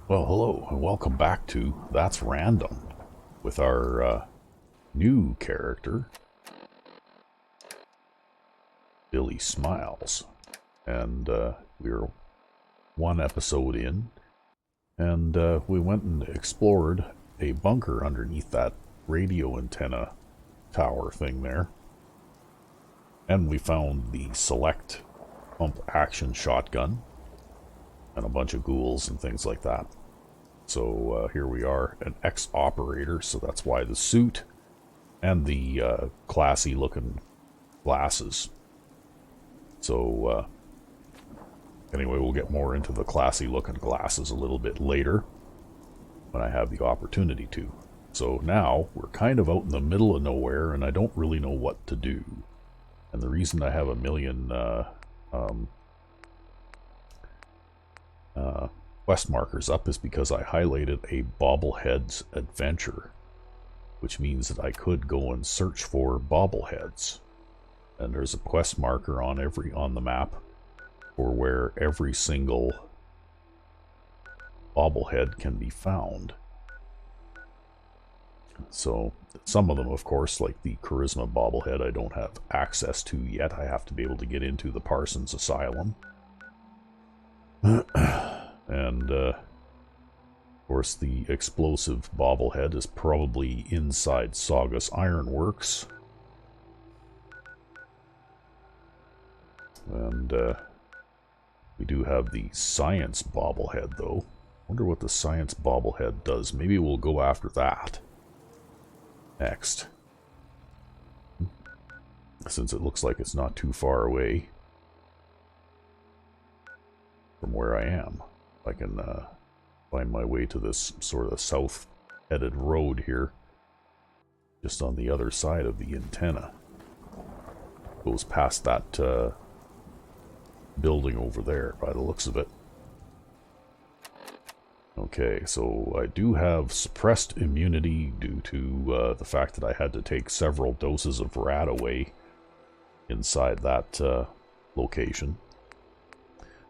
Well, hello, and welcome back to That's Random with our new character, Billie Smiles. And we're one episode in, and we went and explored a bunker underneath that radio antenna tower thing there. And we found the select pump action shotgun and a bunch of ghouls and things like that. So here we are, an ex-operator, so that's why the suit and the classy looking glasses. So anyway, we'll get more into the classy looking glasses a little bit later when I have the opportunity to. So now we're kind of out in the middle of nowhere and I don't really know what to do. And the reason I have a million quest markers up is because I highlighted a bobbleheads adventure, which means that I could go and search for bobbleheads. And there's a quest marker on the map for where every single bobblehead can be found. So some of them, of course, like the Charisma bobblehead, I don't have access to yet. I have to be able to get into the Parsons Asylum. And, of course, the explosive bobblehead is probably inside Saugus Ironworks. And, we do have the science bobblehead, though. Wonder what the science bobblehead does. Maybe we'll go after that next. Since it looks like it's not too far away from where I am. I can find my way to this sort of south-headed road here, just on the other side of the antenna. Goes past that building over there, by the looks of it. Okay, so I do have suppressed immunity due to the fact that I had to take several doses of Radaway inside that location.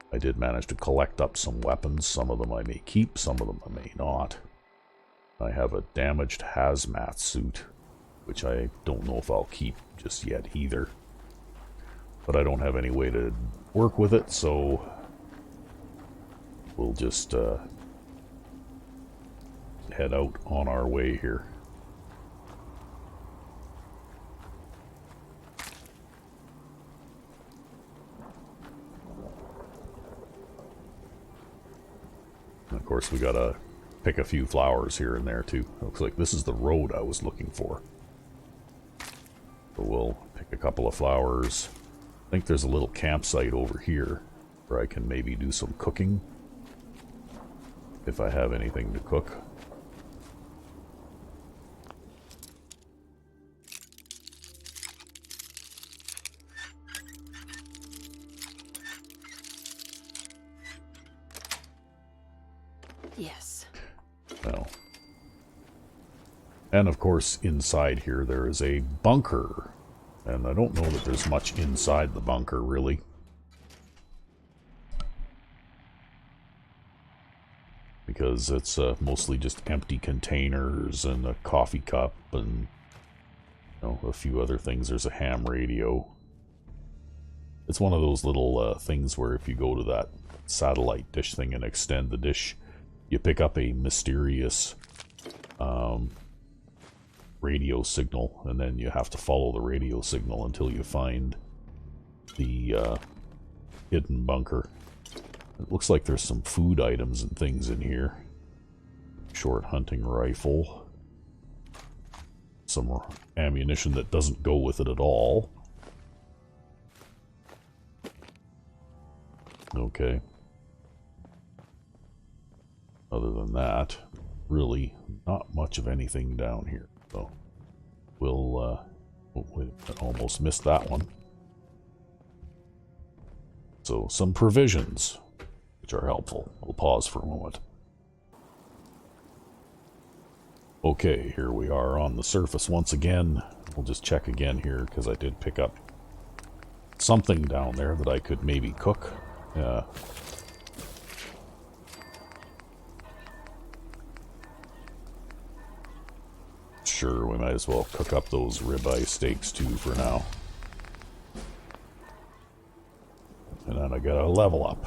I did manage to collect up some weapons. Some of them I may keep, some of them I may not. I have a damaged hazmat suit, which I don't know if I'll keep just yet either. But I don't have any way to work with it, so we'll just head out on our way here. And of course, we gotta pick a few flowers here and there too. Looks like this is the road I was looking for. So we'll pick a couple of flowers. I think there's a little campsite over here where I can maybe do some cooking if I have anything to cook. Yes. Well, and of course inside here there is a bunker, and I don't know that there's much inside the bunker really. Because it's mostly just empty containers and a coffee cup and a few other things. There's a ham radio. It's one of those little things where if you go to that satellite dish thing and extend the dish, you pick up a mysterious radio signal, and then you have to follow the radio signal until you find the hidden bunker. It looks like there's some food items and things in here. Short hunting rifle. Some ammunition that doesn't go with it at all. Okay. Other than that, really not much of anything down here. So we'll we almost missed that one. So some provisions, which are helpful. We'll pause for a moment. Okay, here we are on the surface once again. We'll just check again here because I did pick up something down there that I could maybe cook. Sure, we might as well cook up those ribeye steaks too for now. And then I gotta level up.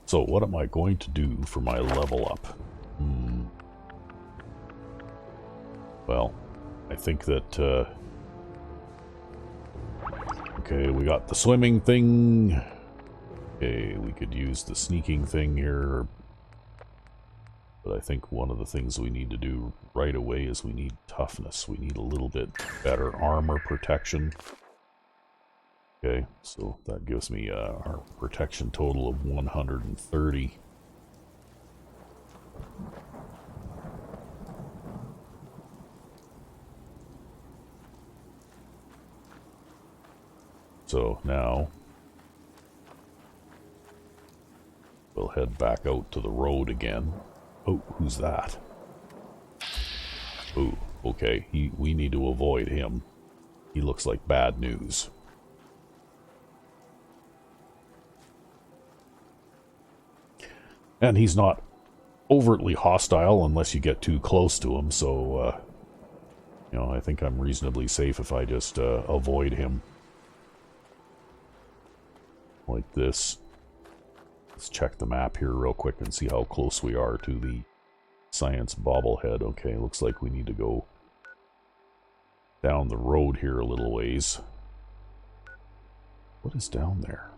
So what am I going to do for my level up? Well, I think that, okay, we got the swimming thing. Okay, we could use the sneaking thing here. But I think one of the things we need to do right away is we need toughness. We need a little bit better armor protection. Okay, so that gives me our protection total of 130. So now we'll head back out to the road again. Oh, who's that? Oh, okay, we need to avoid him. He looks like bad news. And he's not overtly hostile unless you get too close to him, so, you know, I think I'm reasonably safe if I just avoid him. Like this. Let's check the map here real quick and see how close we are to the science bobblehead. Okay, looks like we need to go down the road here a little ways. What is down there?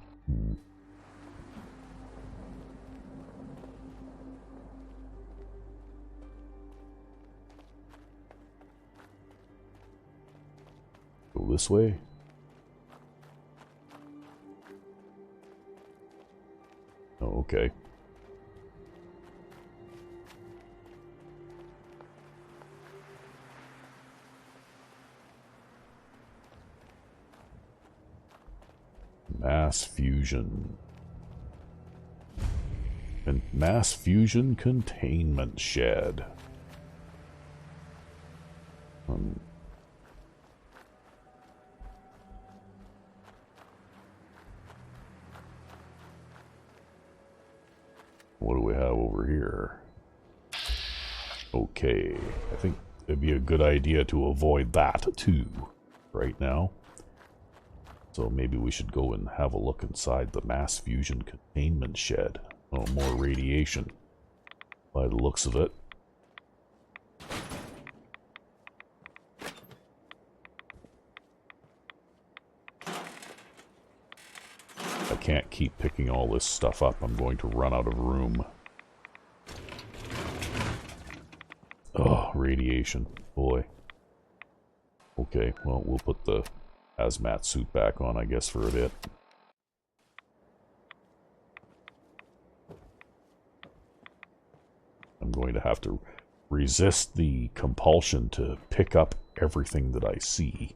Go this way? Oh, okay. Mass fusion. And mass fusion containment shed. What do we have over here? Okay, I think it'd be a good idea to avoid that too right now. So maybe we should go and have a look inside the mass fusion containment shed. Oh, more radiation by the looks of it. I can't keep picking all this stuff up. I'm going to run out of room. Oh, radiation. Boy. Okay, well, we'll put the hazmat suit back on, I guess, for a bit. I'm going to have to resist the compulsion to pick up everything that I see,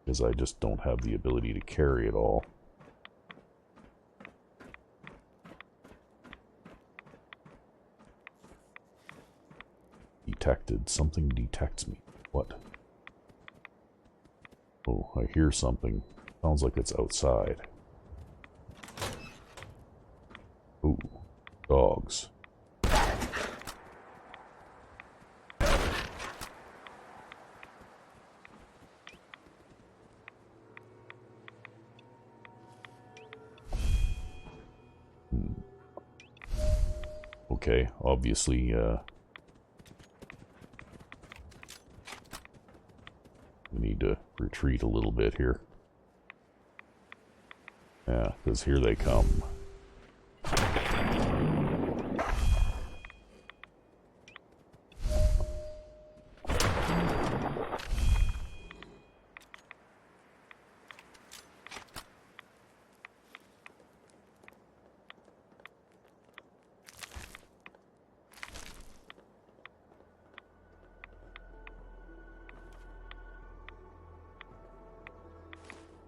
because I just don't have the ability to carry it all. Detected. Something detects me. What? Oh, I hear something. Sounds like it's outside. Ooh, dogs. Okay, obviously, we need to retreat a little bit here. Yeah, because here they come.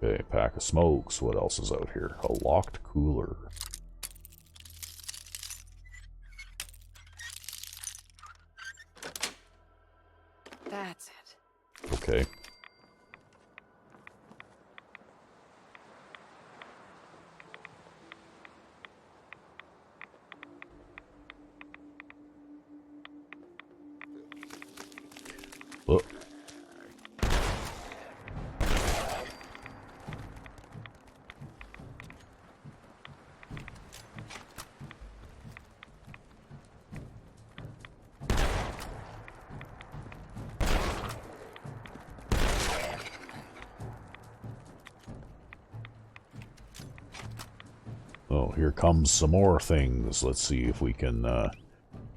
Okay, pack of smokes. What else is out here? A locked cooler. That's it. Okay. Oh, here comes some more things. Let's see if we can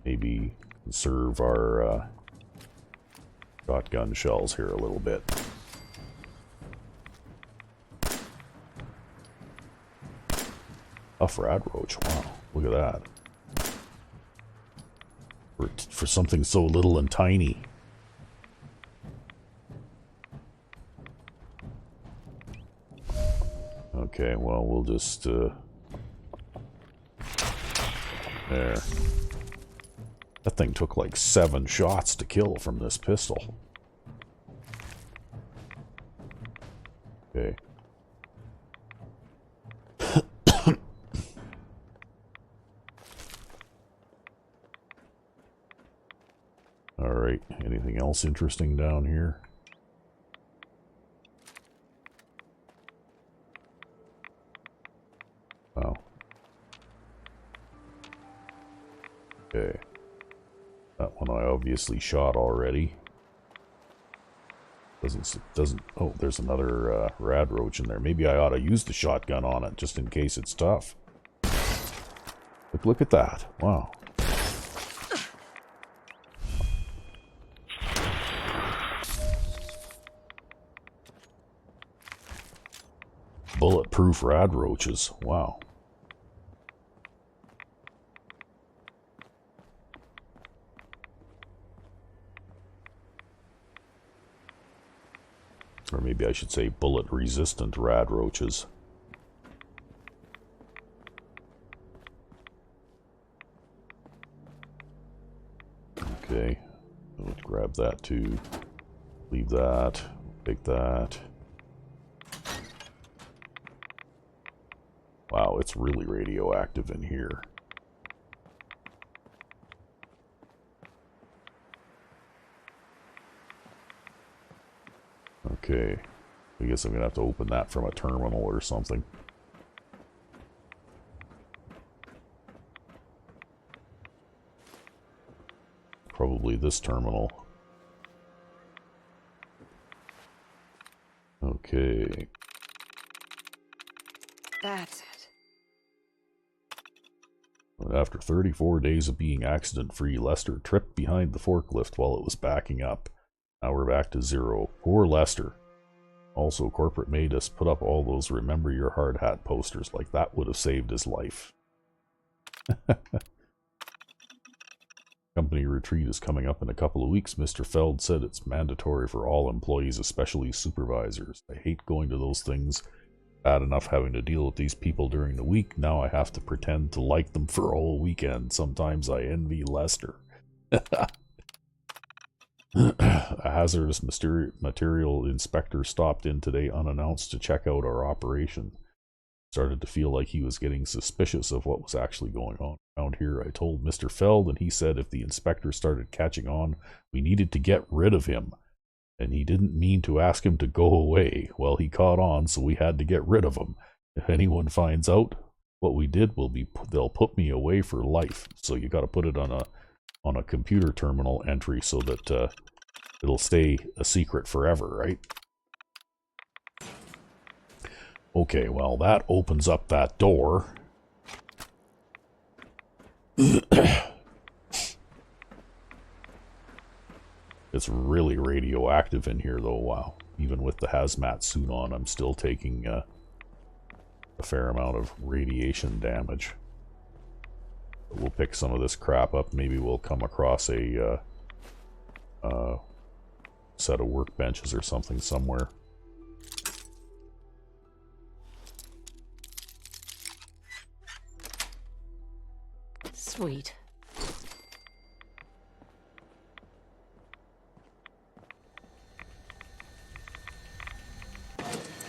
maybe conserve our shotgun shells here a little bit. Tough rad roach. Wow, look at that. For something so little and tiny. Okay, well, we'll just there. That thing took like 7 shots to kill from this pistol. Okay. Alright, anything else interesting down here? Oh. Okay. That one I obviously shot already. Doesn't, oh, there's another rad roach in there. Maybe I ought to use the shotgun on it, just in case it's tough. Look at that. Wow. Bulletproof rad roaches. Wow. Or maybe I should say bullet-resistant rad roaches. Okay. Let's grab that too. Leave that. Take that. Wow, it's really radioactive in here. Okay. I guess I'm gonna have to open that from a terminal or something. Probably this terminal. Okay. That's it. After 34 days of being accident-free, Lester tripped behind the forklift while it was backing up. Now we're back to 0. Poor Lester. Also, corporate made us put up all those Remember Your Hard Hat posters, like that would have saved his life. Company retreat is coming up in a couple of weeks. Mr. Feld said it's mandatory for all employees, especially supervisors. I hate going to those things. Bad enough having to deal with these people during the week. Now I have to pretend to like them for a whole weekend. Sometimes I envy Lester. A hazardous material inspector stopped in today unannounced to check out our operation. Started to feel like he was getting suspicious of what was actually going on around here. I told Mr. Feld, and he said if the inspector started catching on, we needed to get rid of him. And he didn't mean to ask him to go away. Well, he caught on, so we had to get rid of him. If anyone finds out what we did, they'll put me away for life. So you got to put it on a computer terminal entry so that it'll stay a secret forever, right? Okay, well, that opens up that door. It's really radioactive in here, though. Wow. Even with the hazmat suit on, I'm still taking a fair amount of radiation damage. But we'll pick some of this crap up. Maybe we'll come across a set of workbenches or something somewhere. Sweet.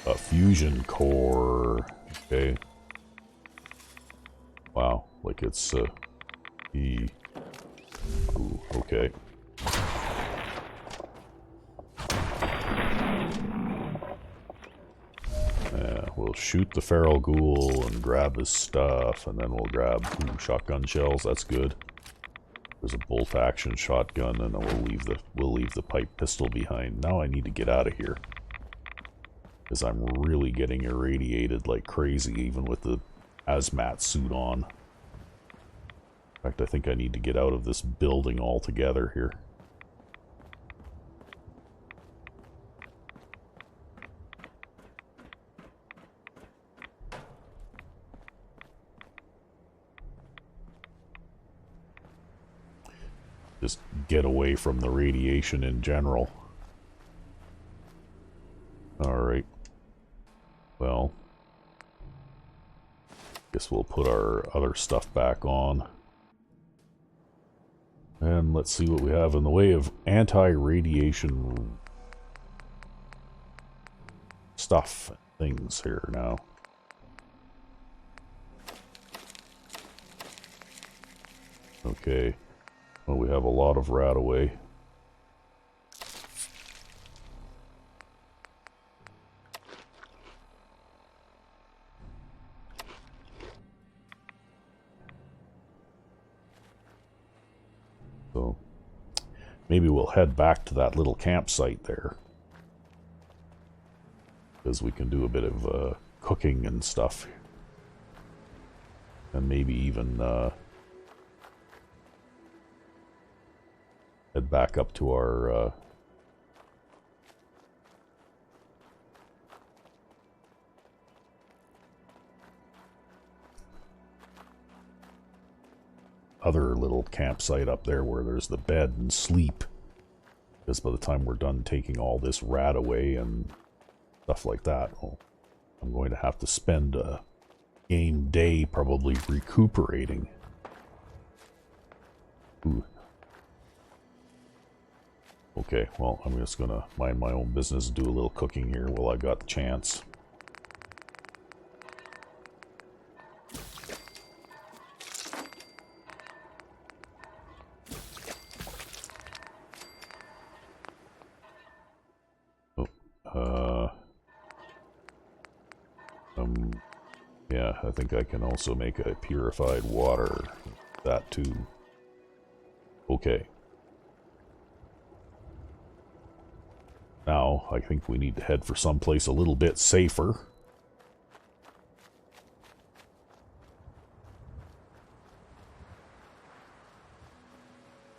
A fusion core. Okay. Wow. Like it's ooh, okay. We'll shoot the feral ghoul and grab his stuff, and then we'll grab shotgun shells. That's good. There's a bolt action shotgun, and then we'll leave the pipe pistol behind. Now I need to get out of here, because I'm really getting irradiated like crazy, even with the hazmat suit on. In fact, I think I need to get out of this building altogether here. Just get away from the radiation in general. Alright. Well, guess we'll put our other stuff back on. And let's see what we have in the way of anti-radiation stuff, things here now. Okay. Well, we have a lot of Radaway. So maybe we'll head back to that little campsite there, because we can do a bit of cooking and stuff, and maybe even head back up to our other little campsite up there where there's the bed and sleep, because by the time we're done taking all this rat away and stuff like that, well, I'm going to have to spend a game day probably recuperating. Ooh. Okay, well, I'm just gonna mind my own business and do a little cooking here while I got the chance. Yeah, I think I can also make a purified water. That too. Okay. Now, I think we need to head for someplace a little bit safer.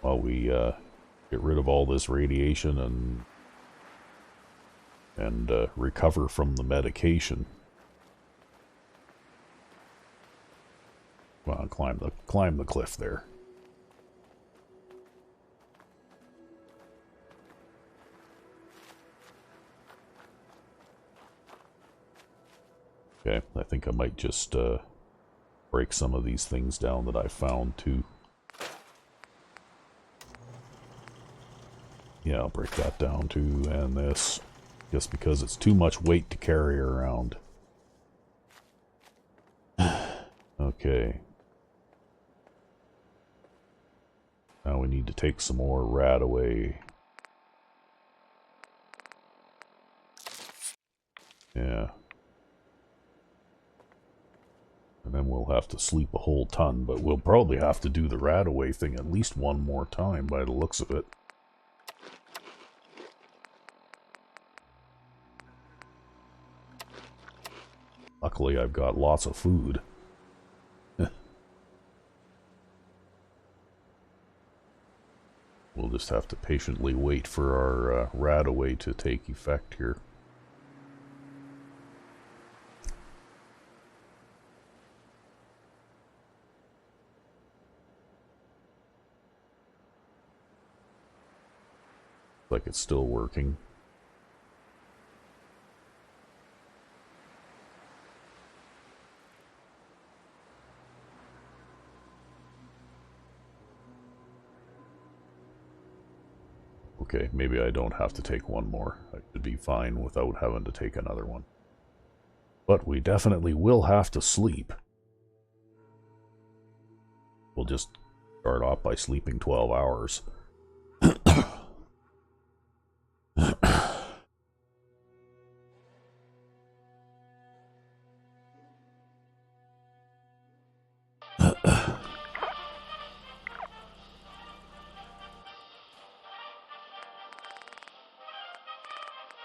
While we get rid of all this radiation and recover from the medication. Come on, climb the cliff there. Okay, I think I might just break some of these things down that I found too. Yeah, I'll break that down too, and this, just because it's too much weight to carry around. Okay. Now we need to take some more rat away. Yeah. And then we'll have to sleep a whole ton, but we'll probably have to do the rat away thing at least one more time by the looks of it. Luckily, I've got lots of food. We'll just have to patiently wait for our rat away to take effect here. Like it's still working. Okay, maybe I don't have to take one more. I should be fine without having to take another one. But we definitely will have to sleep. We'll just start off by sleeping 12 hours.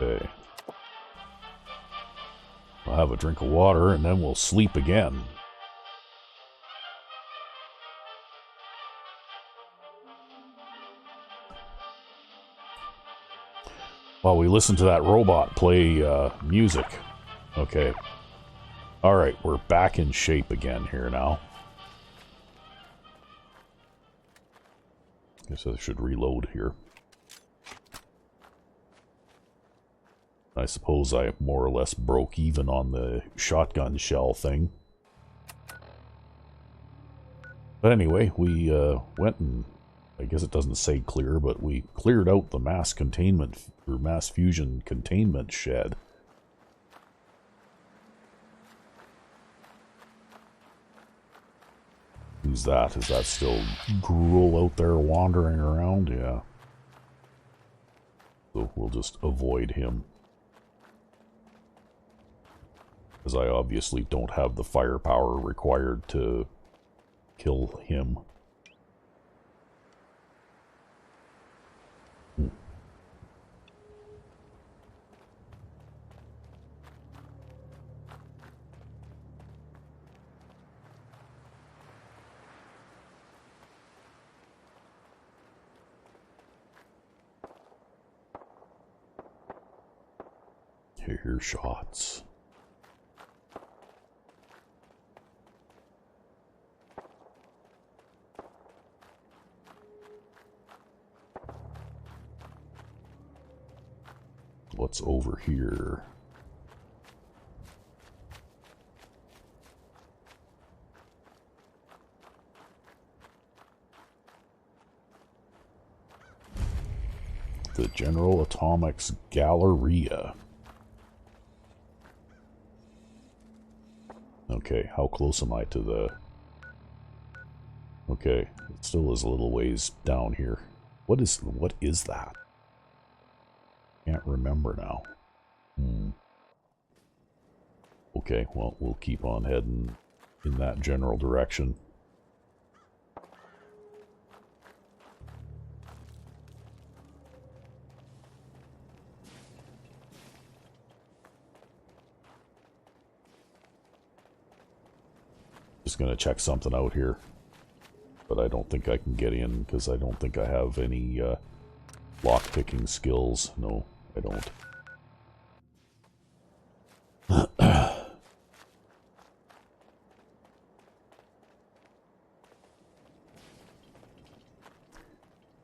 Okay. I'll have a drink of water and then we'll sleep again. While we listen to that robot play music. Okay. Alright, we're back in shape again here now. Guess I should reload here. I suppose I more or less broke even on the shotgun shell thing. But anyway, we went and, I guess it doesn't say clear, but we cleared out the mass containment, or mass fusion containment shed. Who's that? Is that still Gruel out there wandering around? Yeah. So we'll just avoid him. Because I obviously don't have the firepower required to kill him. Hear shots. What's over here? The General Atomics Galleria. Okay, how close am I to the... Okay, it still is a little ways down here. What is that? Can't remember now. Okay, well, we'll keep on heading in that general direction. Just gonna check something out here. But I don't think I can get in because I don't think I have any lock-picking skills. No, I don't.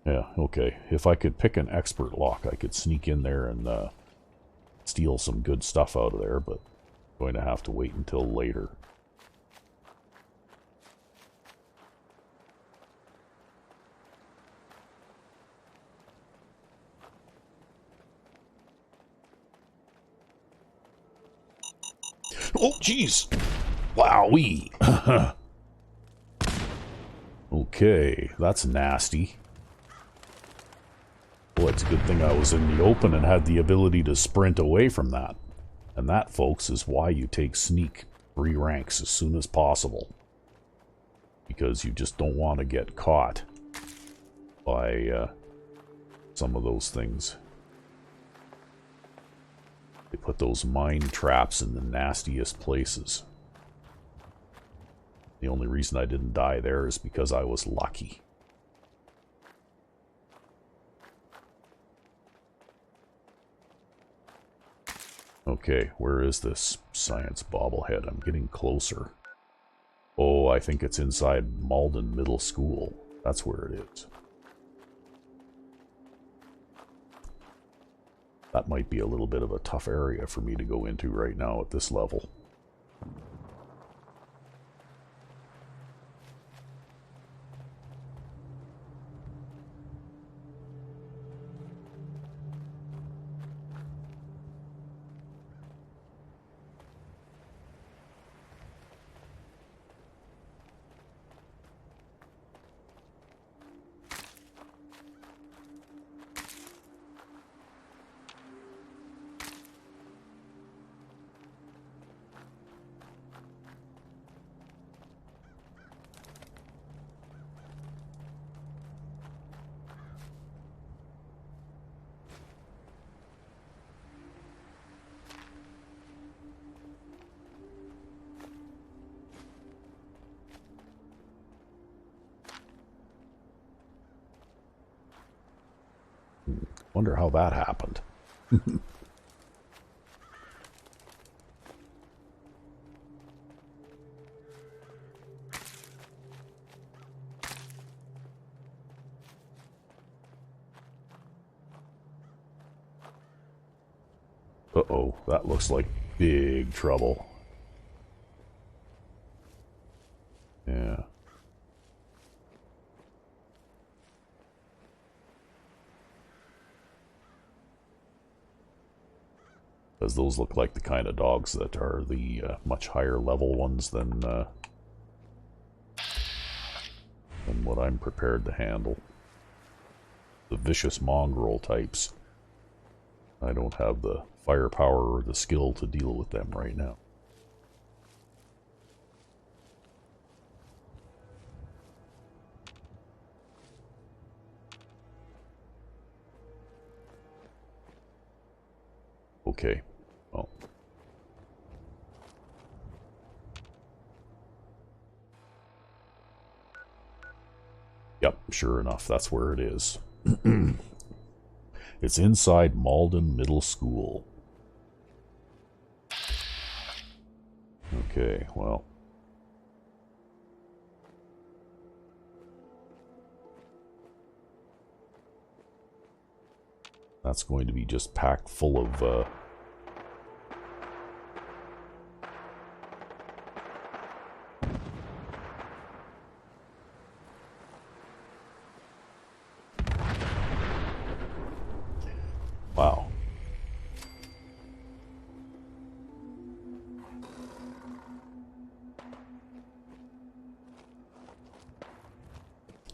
Yeah, okay. If I could pick an expert lock, I could sneak in there and steal some good stuff out of there, but I'm going to have to wait until later. Oh, jeez! Wowee! Okay, that's nasty. Boy, it's a good thing I was in the open and had the ability to sprint away from that. And that, folks, is why you take sneak 3 ranks as soon as possible. Because you just don't want to get caught by some of those things. They put those mine traps in the nastiest places. The only reason I didn't die there is because I was lucky. Okay, where is this science bobblehead? I'm getting closer. Oh, I think it's inside Malden Middle School. That's where it is. That might be a little bit of a tough area for me to go into right now at this level. Wonder how that happened. Uh-oh, that looks like big trouble. Yeah. Because those look like the kind of dogs that are the much higher level ones than what I'm prepared to handle. The vicious mongrel types. I don't have the firepower or the skill to deal with them right now. Okay, well. Yep, sure enough, that's where it is. It's inside Malden Middle School. Okay, well. That's going to be just packed full of wow.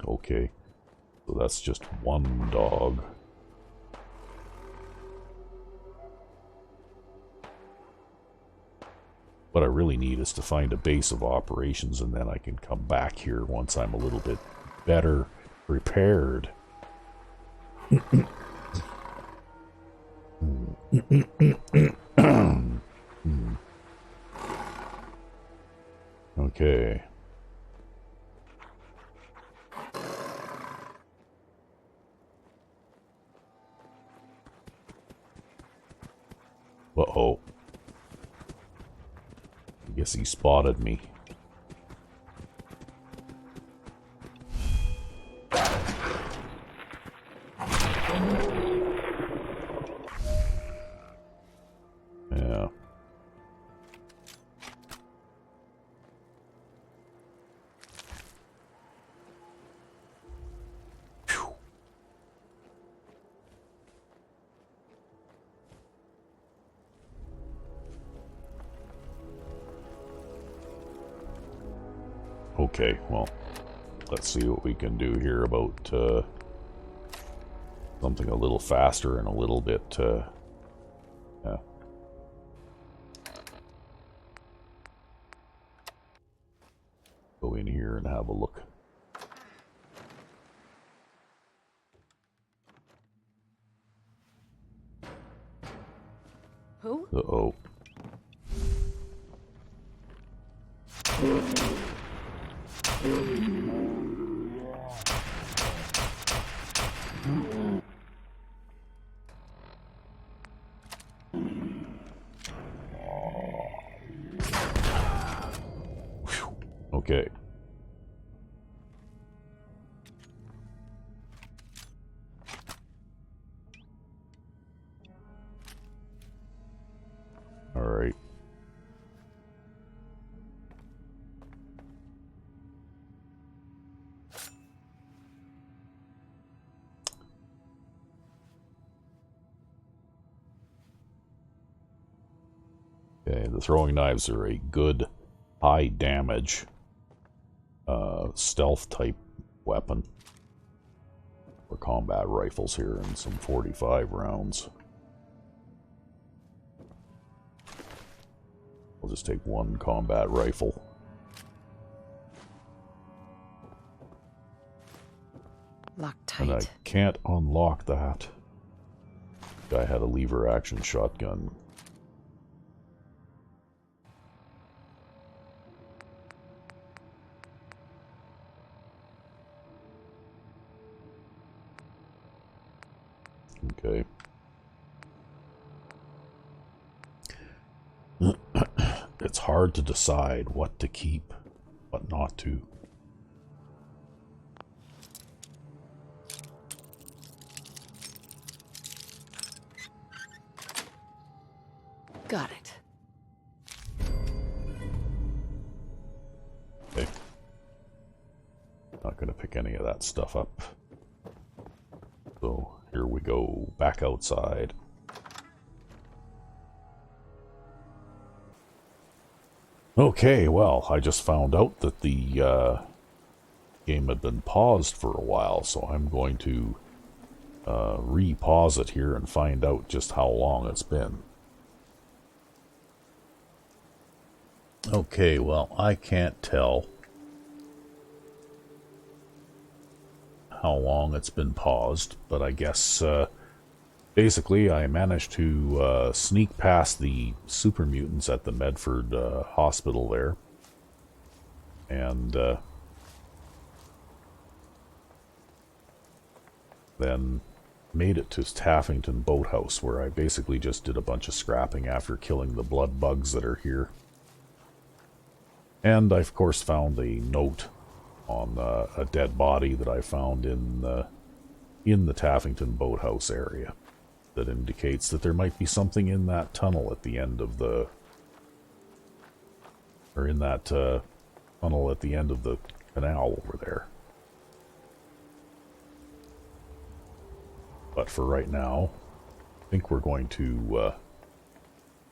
Okay, so that's just one dog. What I really need is to find a base of operations, and then I can come back here once I'm a little bit better prepared. Okay. Uh-oh. I guess he spotted me. Yeah. Phew. Okay, well, let's see what we can do here about something a little faster and a little bit, yeah. Go in here and have a look. Who? Uh-oh. Whew. Okay. All right. Okay, the throwing knives are a good high damage stealth type weapon for combat rifles here, and some 45 rounds. I'll just take one combat rifle. Locked And I tight. can't unlock that. Guy had a lever action shotgun. Okay. it's hard to decide what to keep, what not to. Got it. Okay. Not going to pick any of that stuff up. So here we go, back outside. Okay, well, I just found out that the game had been paused for a while, so I'm going to re-pause it here and find out just how long it's been. Okay, well, I can't tell how long it's been paused, but I guess basically I managed to sneak past the super mutants at the Medford hospital there, and then made it to Taffington Boathouse, where I basically just did a bunch of scrapping after killing the blood bugs that are here. And I, of course, found a note on a dead body that I found in the Taffington Boathouse area that indicates that there might be something in that tunnel at the end of the... or in that tunnel at the end of the canal over there. But for right now, I think we're going to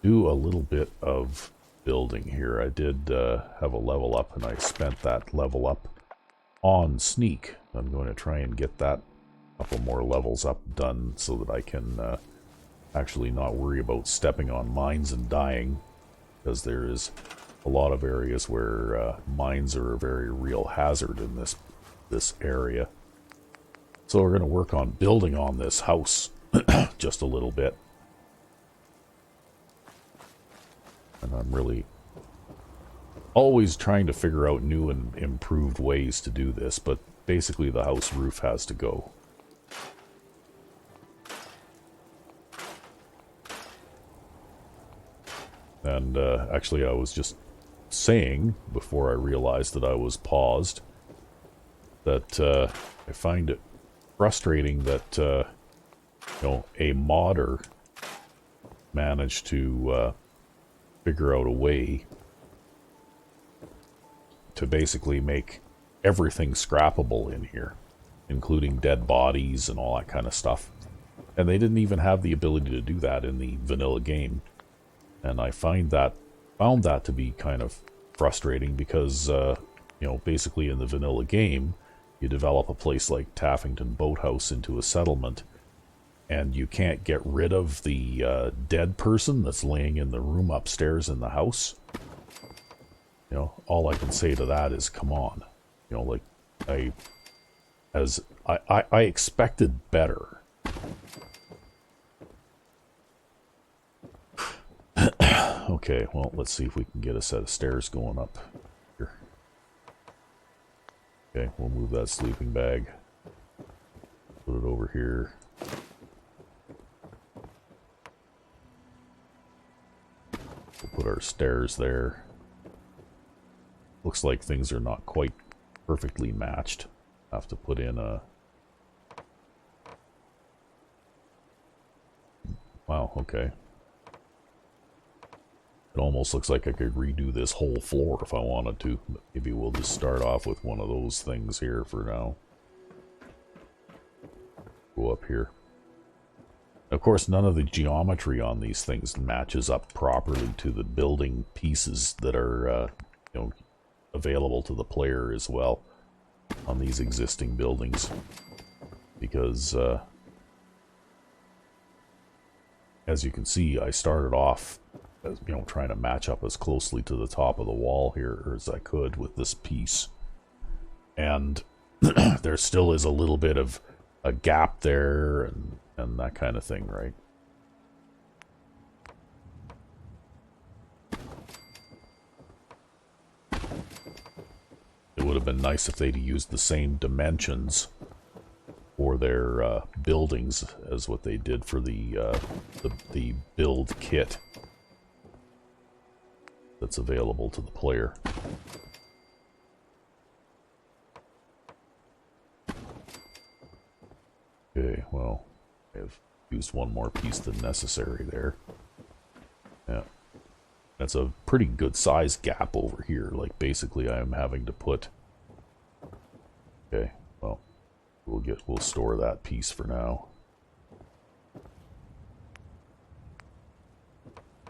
do a little bit of building here. I did have a level up, and I spent that level up on sneak. I'm going to try and get that couple more levels up done so that I can actually not worry about stepping on mines and dying, because there is a lot of areas where mines are a very real hazard in this area. So we're going to work on building on this house just a little bit. And I'm really always trying to figure out new and improved ways to do this, but basically the house roof has to go. And actually I was just saying, before I realized that I was paused, that I find it frustrating that you know, a modder managed to figure out a way to basically make everything scrappable in here, including dead bodies and all that kind of stuff. And they didn't even have the ability to do that in the vanilla game. And I found that to be kind of frustrating because, you know, basically in the vanilla game, you develop a place like Taffington Boathouse into a settlement, and you can't get rid of the dead person that's laying in the room upstairs in the house. You know, all I can say to that is, come on. You know, like, I expected better. Okay, well, let's see if we can get a set of stairs going up here. Okay, we'll move that sleeping bag. Put it over here. We'll put our stairs there. Looks like things are not quite perfectly matched. Have to put in a... Wow, okay. It almost looks like I could redo this whole floor if I wanted to. Maybe we'll just start off with one of those things here for now. Go up here. Of course, none of the geometry on these things matches up properly to the building pieces that are, you know, available to the player as well on these existing buildings. Because, as you can see, I started off, you know, trying to match up as closely to the top of the wall here as I could with this piece. And there still is a little bit of a gap there and that kind of thing, right? It would have been nice if they'd used the same dimensions for their buildings as what they did for the build kit that's available to the player. Okay, well, I've used one more piece than necessary there. Yeah. That's a pretty good size gap over here. Like, basically I'm having to put... Okay, well, we'll store that piece for now.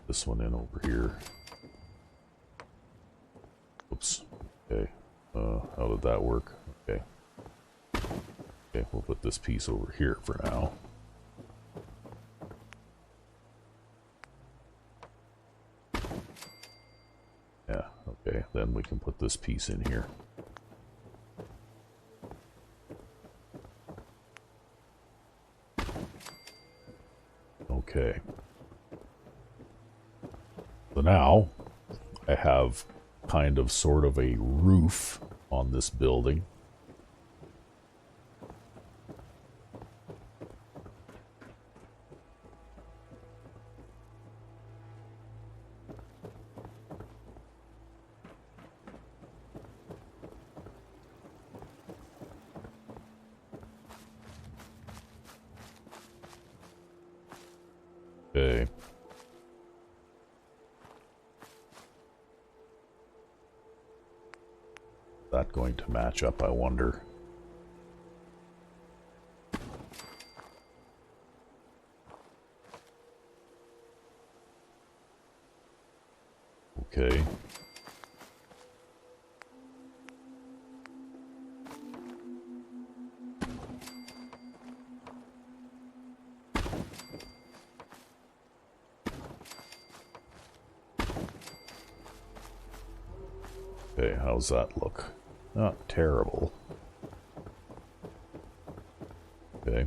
This one in over here. Oops. Okay. How did that work? Okay. Okay, we'll put this piece over here for now. Yeah, okay, then we can put this piece in here. Okay. So now, I have kind of sort of a roof on this building. Okay. Is that going to match up, I wonder? Okay. Okay, how's that look? Not terrible. Okay.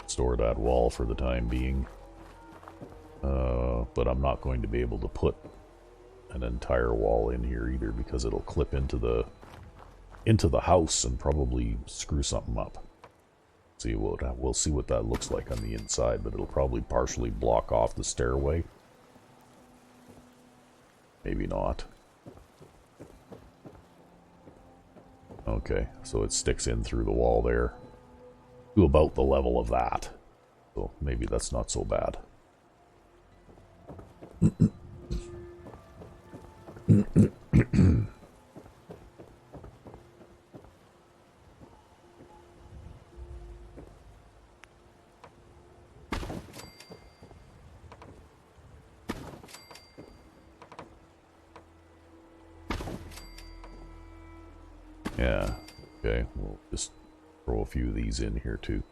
Store that wall for the time being. But I'm not going to be able to put an entire wall in here either because it'll clip into the house and probably screw something up. See, we'll see what that looks like on the inside, but it'll probably partially block off the stairway. Maybe not. Okay, so it sticks in through the wall there to about the level of that. So maybe that's not so bad. Yeah, okay, we'll just throw a few of these in here too.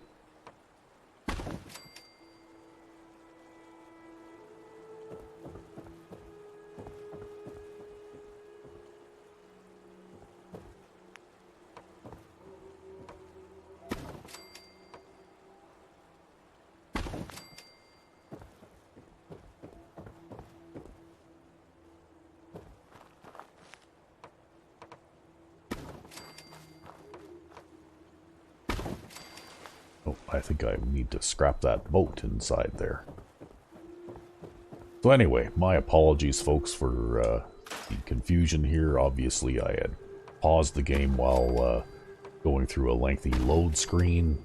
Oh, I think I need to scrap that boat inside there. So anyway, my apologies, folks, for the confusion here. Obviously, I had paused the game while going through a lengthy load screen.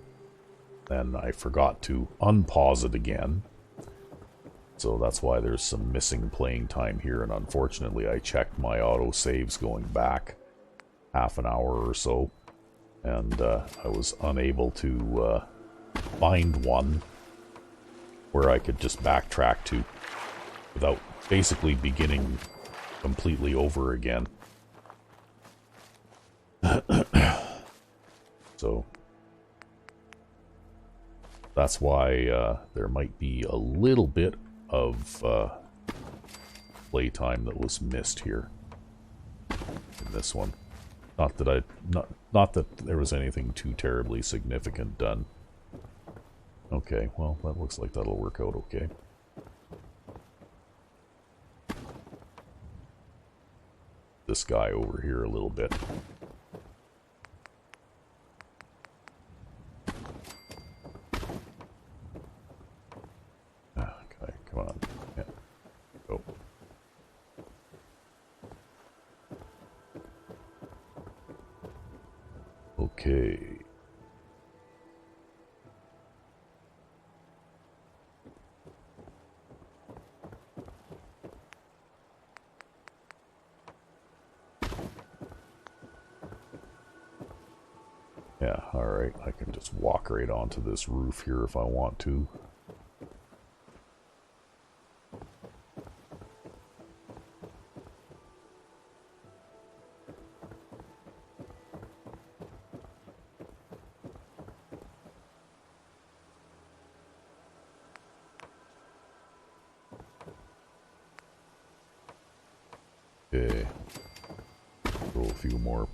Then I forgot to unpause it again. So that's why there's some missing playing time here. And unfortunately, I checked my autosaves going back half an hour or so. And I was unable to find one where I could just backtrack to without basically beginning completely over again. So that's why there might be a little bit of playtime that was missed here in this one. Not that there was anything too terribly significant done. Okay, well, that looks like that'll work out okay. This guy over here a little bit. Okay. Yeah, alright. I can just walk right onto this roof here if I want to. Okay. Throw a few more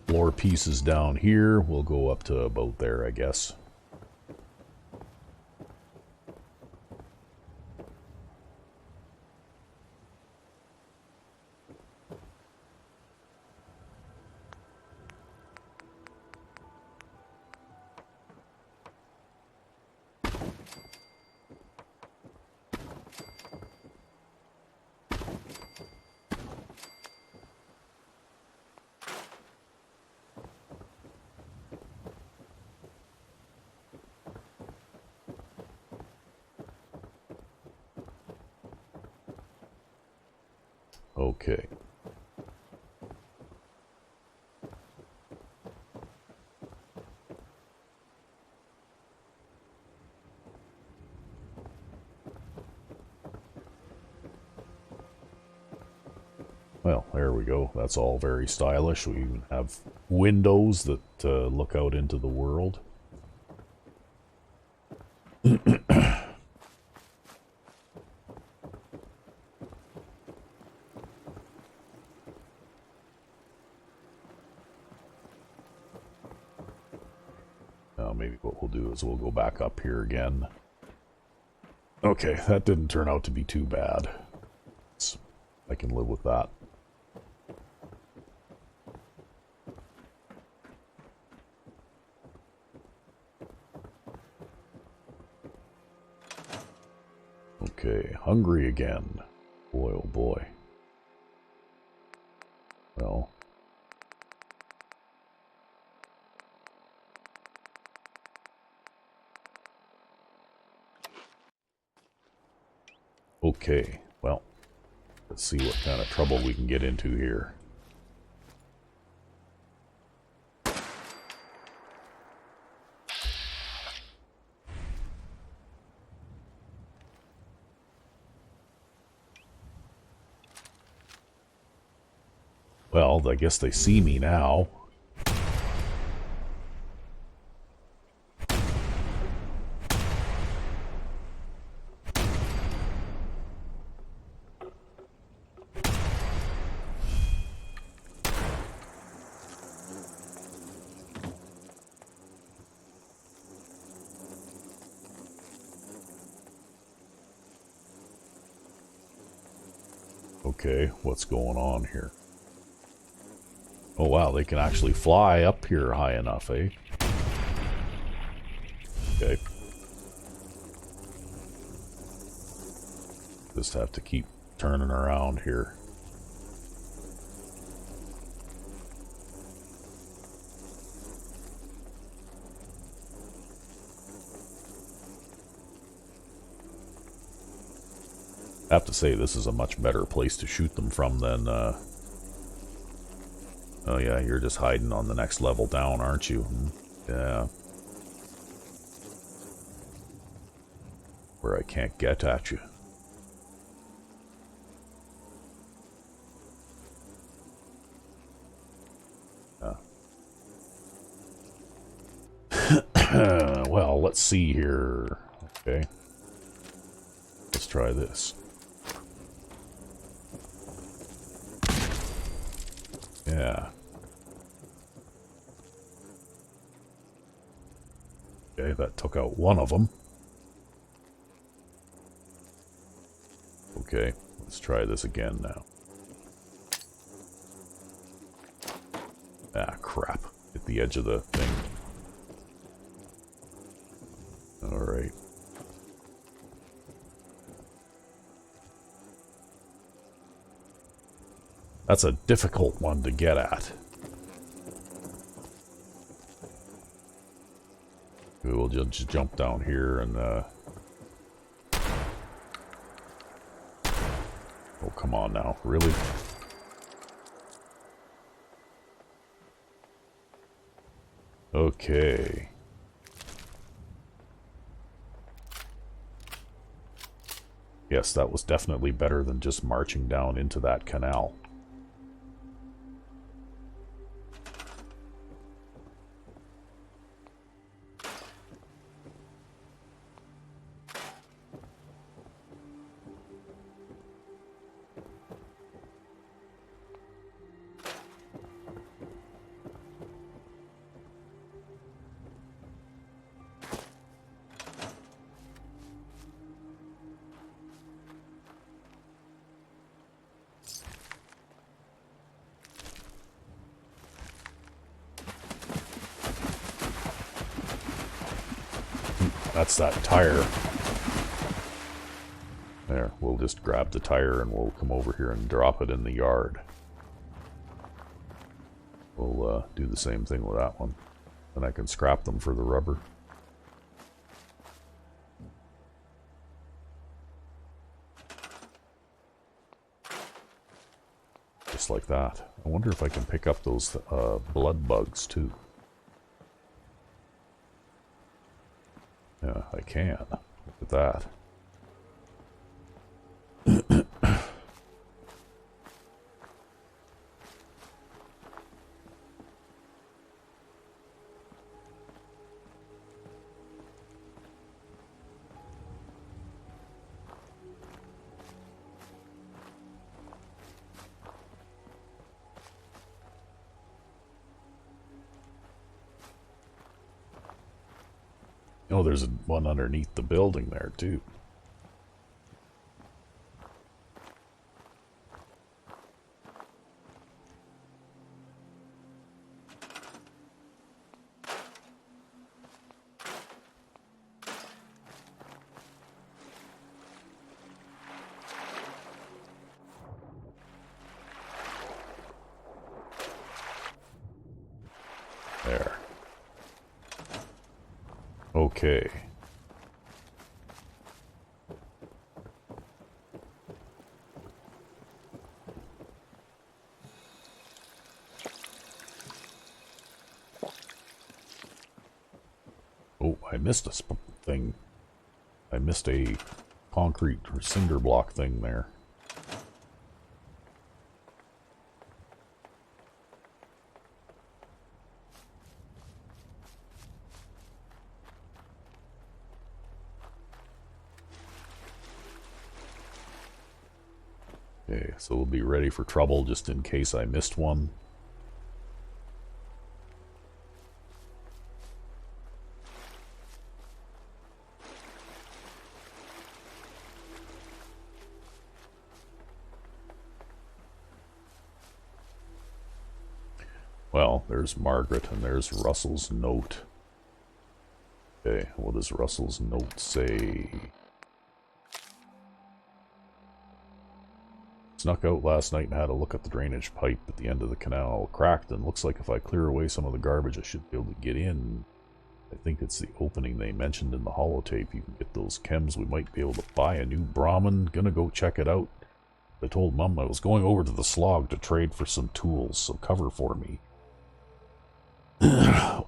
floor pieces down here. We'll go up to about there, I guess. Okay. Well, there we go. That's all very stylish. We even have windows that look out into the world. Now maybe what we'll do is we'll go back up here again. Okay, that didn't turn out to be too bad. I can live with that. Okay, hungry again. Boy, oh boy. Well. Okay, well. Let's see what kind of trouble we can get into here. Well, I guess they see me now. Okay, what's going on here? Oh wow, they can actually fly up here high enough, eh? Okay. Just have to keep turning around here. I have to say, this is a much better place to shoot them from than, oh yeah, you're just hiding on the next level down, aren't you? Yeah. Where I can't get at you. Well, let's see here. Okay. Let's try this. Yeah. Okay, that took out one of them. Okay, let's try this again now. Ah, crap. Hit the edge of the thing. Alright. That's a difficult one to get at. we'll just jump down here and oh, come on now, really? Okay. Yes, that was definitely better than just marching down into that canal. That's that tire. There, we'll just grab the tire and we'll come over here and drop it in the yard. We'll do the same thing with that one. And I can scrap them for the rubber. Just like that. I wonder if I can pick up those blood bugs too. Yeah, I can. Look at that. Oh, there's one underneath the building there, too. There. Okay. Oh, I missed a thing. I missed a concrete or cinder block thing there. Okay, so we'll be ready for trouble just in case I missed one. Well, there's Margaret and there's Russell's note. Okay, what does Russell's note say? Snuck out last night and had a look at the drainage pipe at the end of the canal. Cracked, and looks like if I clear away some of the garbage I should be able to get in. I think it's the opening they mentioned in the holotape. You can get those chems. We might be able to buy a new Brahmin. Gonna go check it out. I told Mum I was going over to the slog to trade for some tools, so cover for me.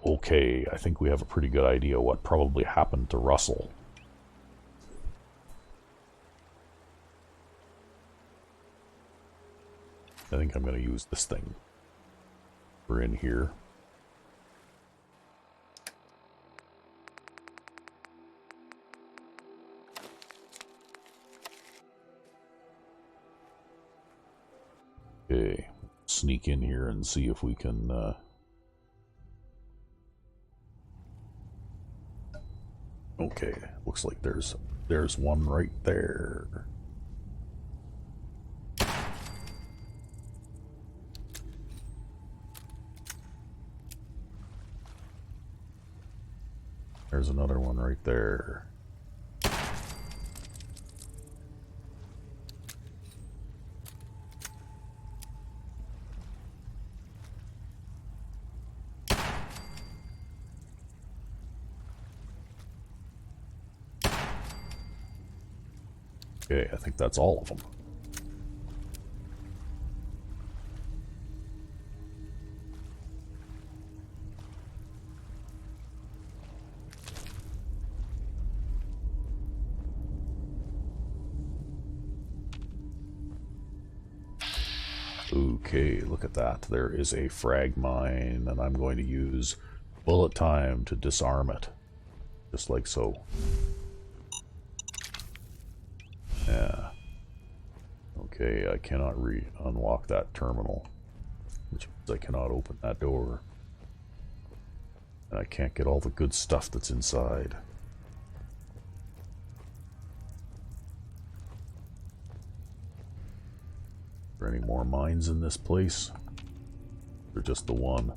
Okay, I think we have a pretty good idea what probably happened to Russell. I think I'm going to use this thing. We're in here. Okay, sneak in here and see if we can okay, looks like there's one right there. There's another one right there. Okay, I think that's all of them. Okay, look at that. There is a frag mine, and I'm going to use bullet time to disarm it. Just like so. Yeah. Okay, I cannot unlock that terminal, which means I cannot open that door. And I can't get all the good stuff that's inside. Are there any more mines in this place? Or just the one?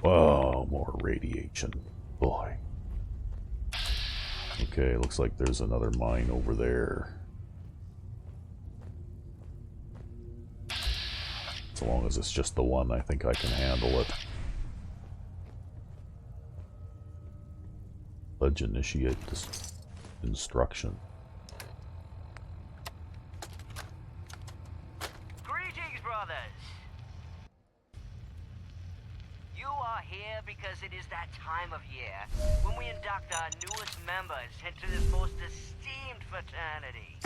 Oh, more radiation. Boy. Okay, looks like there's another mine over there. So long as it's just the one, I think I can handle it. Pledge initiate this instruction. Greetings, brothers! You are here because it is that time of year when we induct our newest members into this most esteemed fraternity.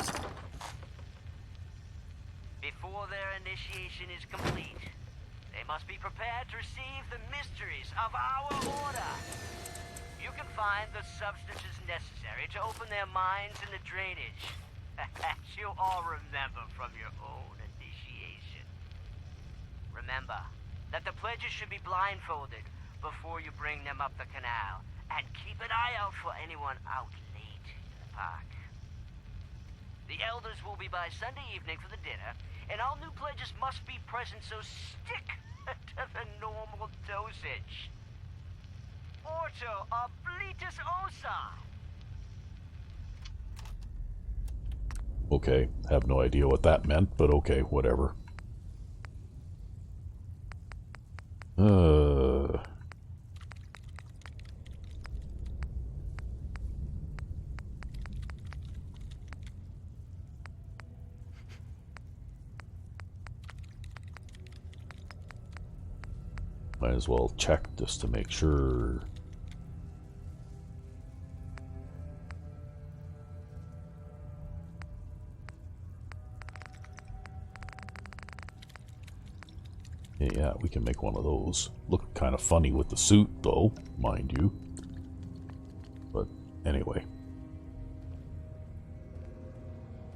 Before their initiation is complete, they must be prepared to receive the mysteries of our order. You can find the substances necessary to open their minds in the drainage, as you all remember from your own initiation. Remember that the pledges should be blindfolded before you bring them up the canal, and keep an eye out for anyone out late in the park. The elders will be by Sunday evening for the dinner, and all new pledges must be present, so stick to the normal dosage. Orto oblitus osa! Okay, have no idea what that meant, but okay, whatever. Might as well check just to make sure. Yeah, we can make one of those. Look kind of funny with the suit, though, mind you. But anyway.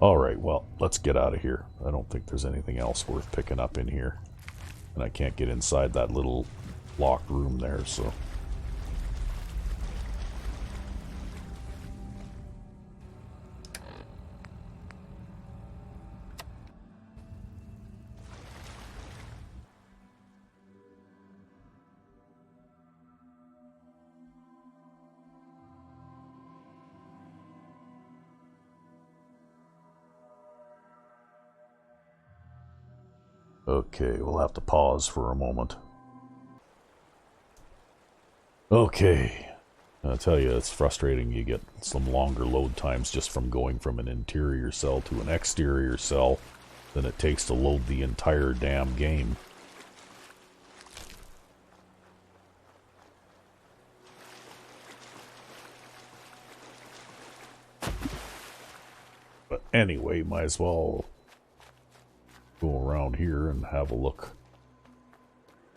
Alright, well, let's get out of here. I don't think there's anything else worth picking up in here. And I can't get inside that little locked room there, so... Okay, we'll have to pause for a moment. Okay. I tell you, it's frustrating. You get some longer load times just from going from an interior cell to an exterior cell than it takes to load the entire damn game. But anyway, might as well go around here and have a look,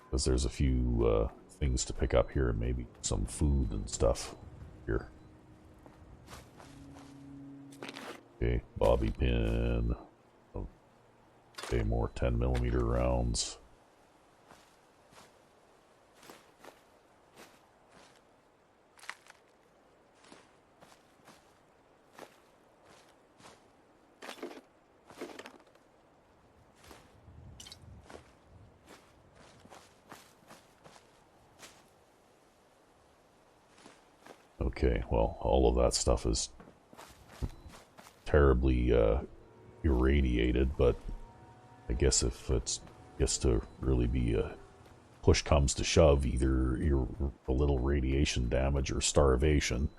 because there's a few things to pick up here, and maybe some food and stuff here. Okay, bobby pin. Okay, more 10mm rounds. Okay, well, all of that stuff is terribly irradiated, but I guess if it's gets to really be a push comes to shove, either you're a little radiation damage or starvation.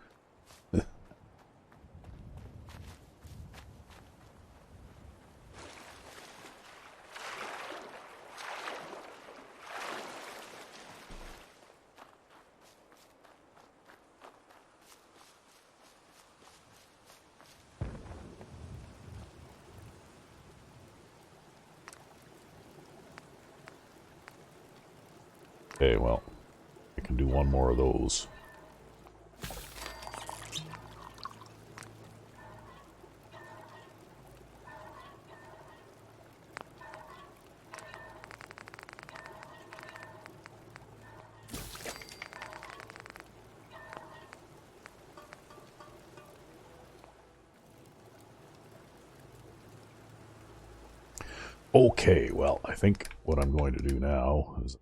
Okay, well, I can do one more of those. Okay, well, I think what I'm going to do now is...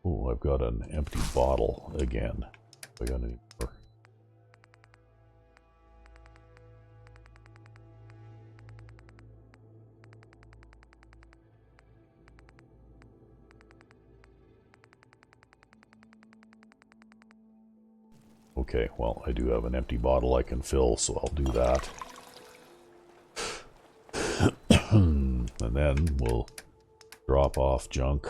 oh, I've got an empty bottle again. I got any more? Okay, well, I do have an empty bottle I can fill, so I'll do that. And then we'll drop off junk.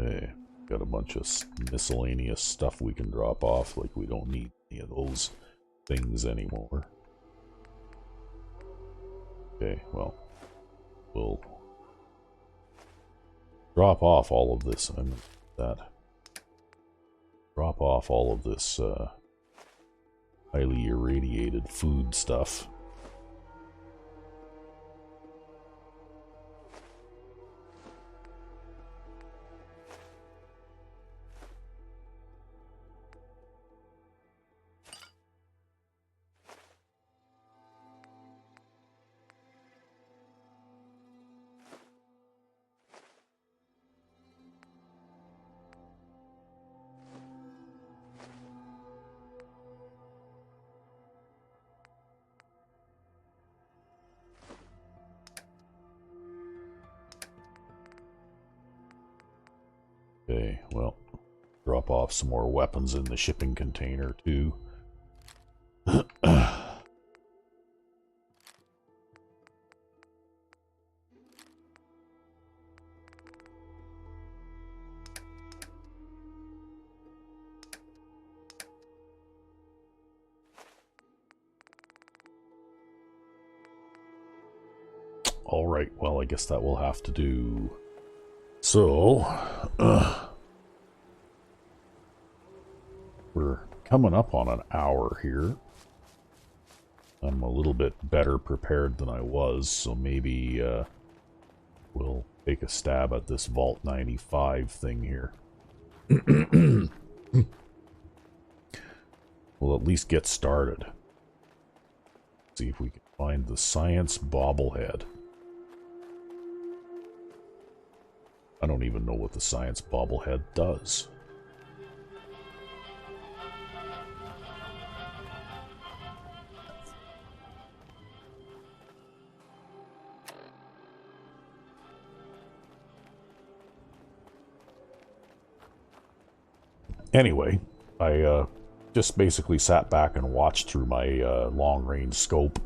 Okay, got a bunch of miscellaneous stuff we can drop off, like we don't need any of those things anymore. Okay, well, we'll drop off all of this. I'm that. Drop off all of this highly irradiated food stuff. Okay, well, drop off some more weapons in the shipping container, too. Alright, well, I guess that will have to do. So, we're coming up on an hour here. I'm a little bit better prepared than I was, so maybe we'll take a stab at this Vault 95 thing here. We'll at least get started. See if we can find the science bobblehead. I don't even know what the science bobblehead does. Anyway, I just basically sat back and watched through my long-range scope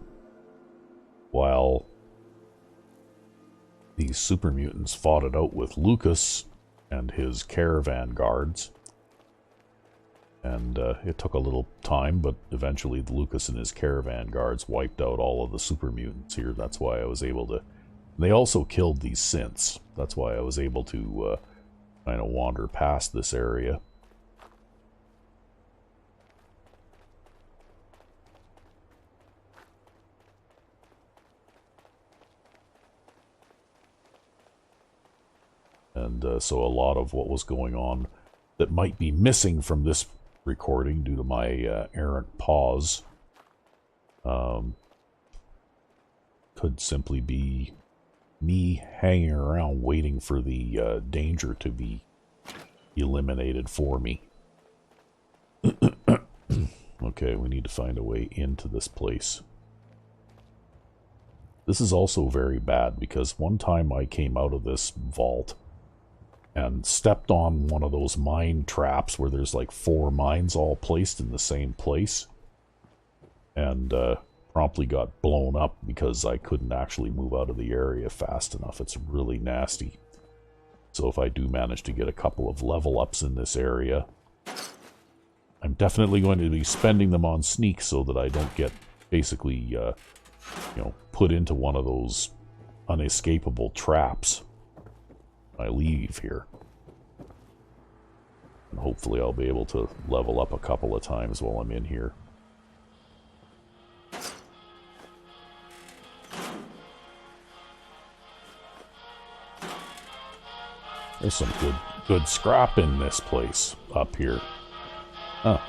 while these super mutants fought it out with Lucas and his caravan guards. And it took a little time, but eventually Lucas and his caravan guards wiped out all of the super mutants here. That's why I was able to... They also killed these synths. That's why I was able to kind of wander past this area. And so a lot of what was going on that might be missing from this recording due to my errant pause could simply be me hanging around waiting for the danger to be eliminated for me. Okay, we need to find a way into this place. This is also very bad because one time I came out of this vault and stepped on one of those mine traps where there's like 4 mines all placed in the same place, and promptly got blown up because I couldn't actually move out of the area fast enough. It's really nasty. So if I do manage to get a couple of level ups in this area, I'm definitely going to be spending them on sneak so that I don't get basically, you know, put into one of those unescapable traps. I leave here. And hopefully I'll be able to level up a couple of times while I'm in here. There's some good scrap in this place up here. Huh.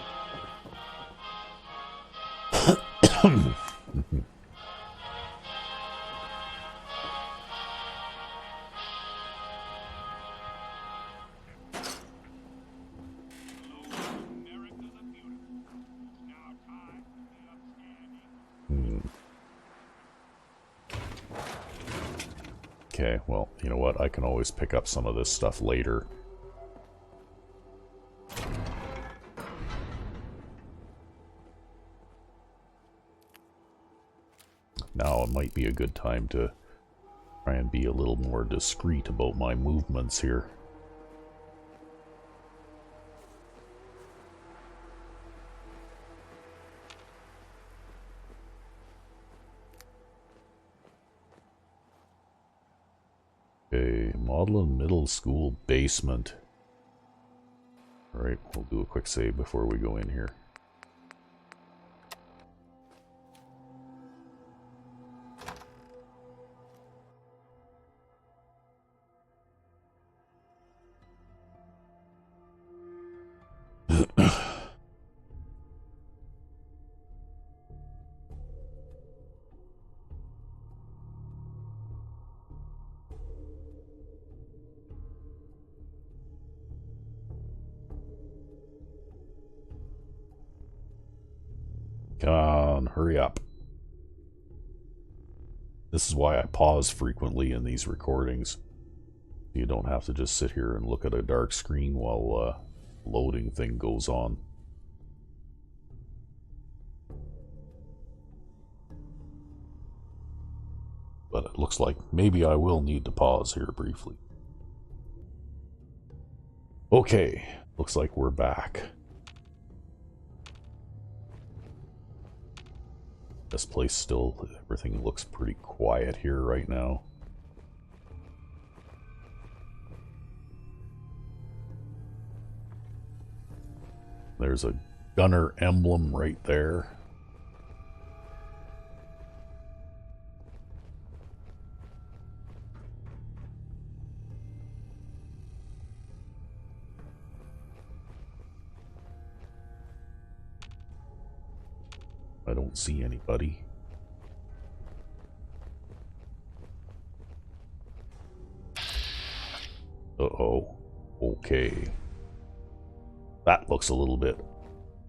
Okay, well, you know what? I can always pick up some of this stuff later. Now it might be a good time to try and be a little more discreet about my movements here. Okay, Maudlin Middle School basement. Alright, we'll do a quick save before we go in here. Come on, hurry up. This is why I pause frequently in these recordings. You don't have to just sit here and look at a dark screen while loading thing goes on. But it looks like maybe I will need to pause here briefly. Okay, looks like we're back. This place still, everything looks pretty quiet here right now. There's a gunner emblem right there. I don't see anybody. Uh-oh. Okay. That looks a little bit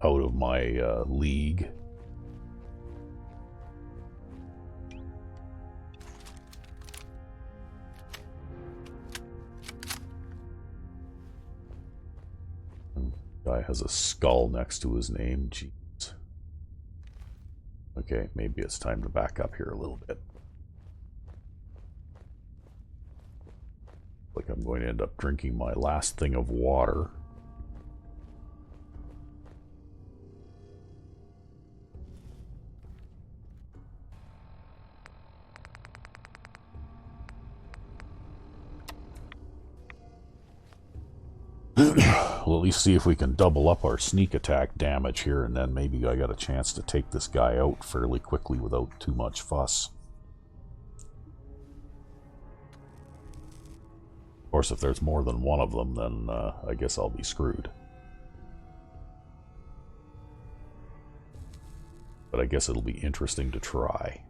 out of my league. Guy has a skull next to his name. Jeez. Okay, maybe it's time to back up here a little bit. Like I'm going to end up drinking my last thing of water. We'll at least see if we can double up our sneak attack damage here, and then maybe I got a chance to take this guy out fairly quickly without too much fuss. Of course, if there's more than one of them, then I guess I'll be screwed. But I guess it'll be interesting to try.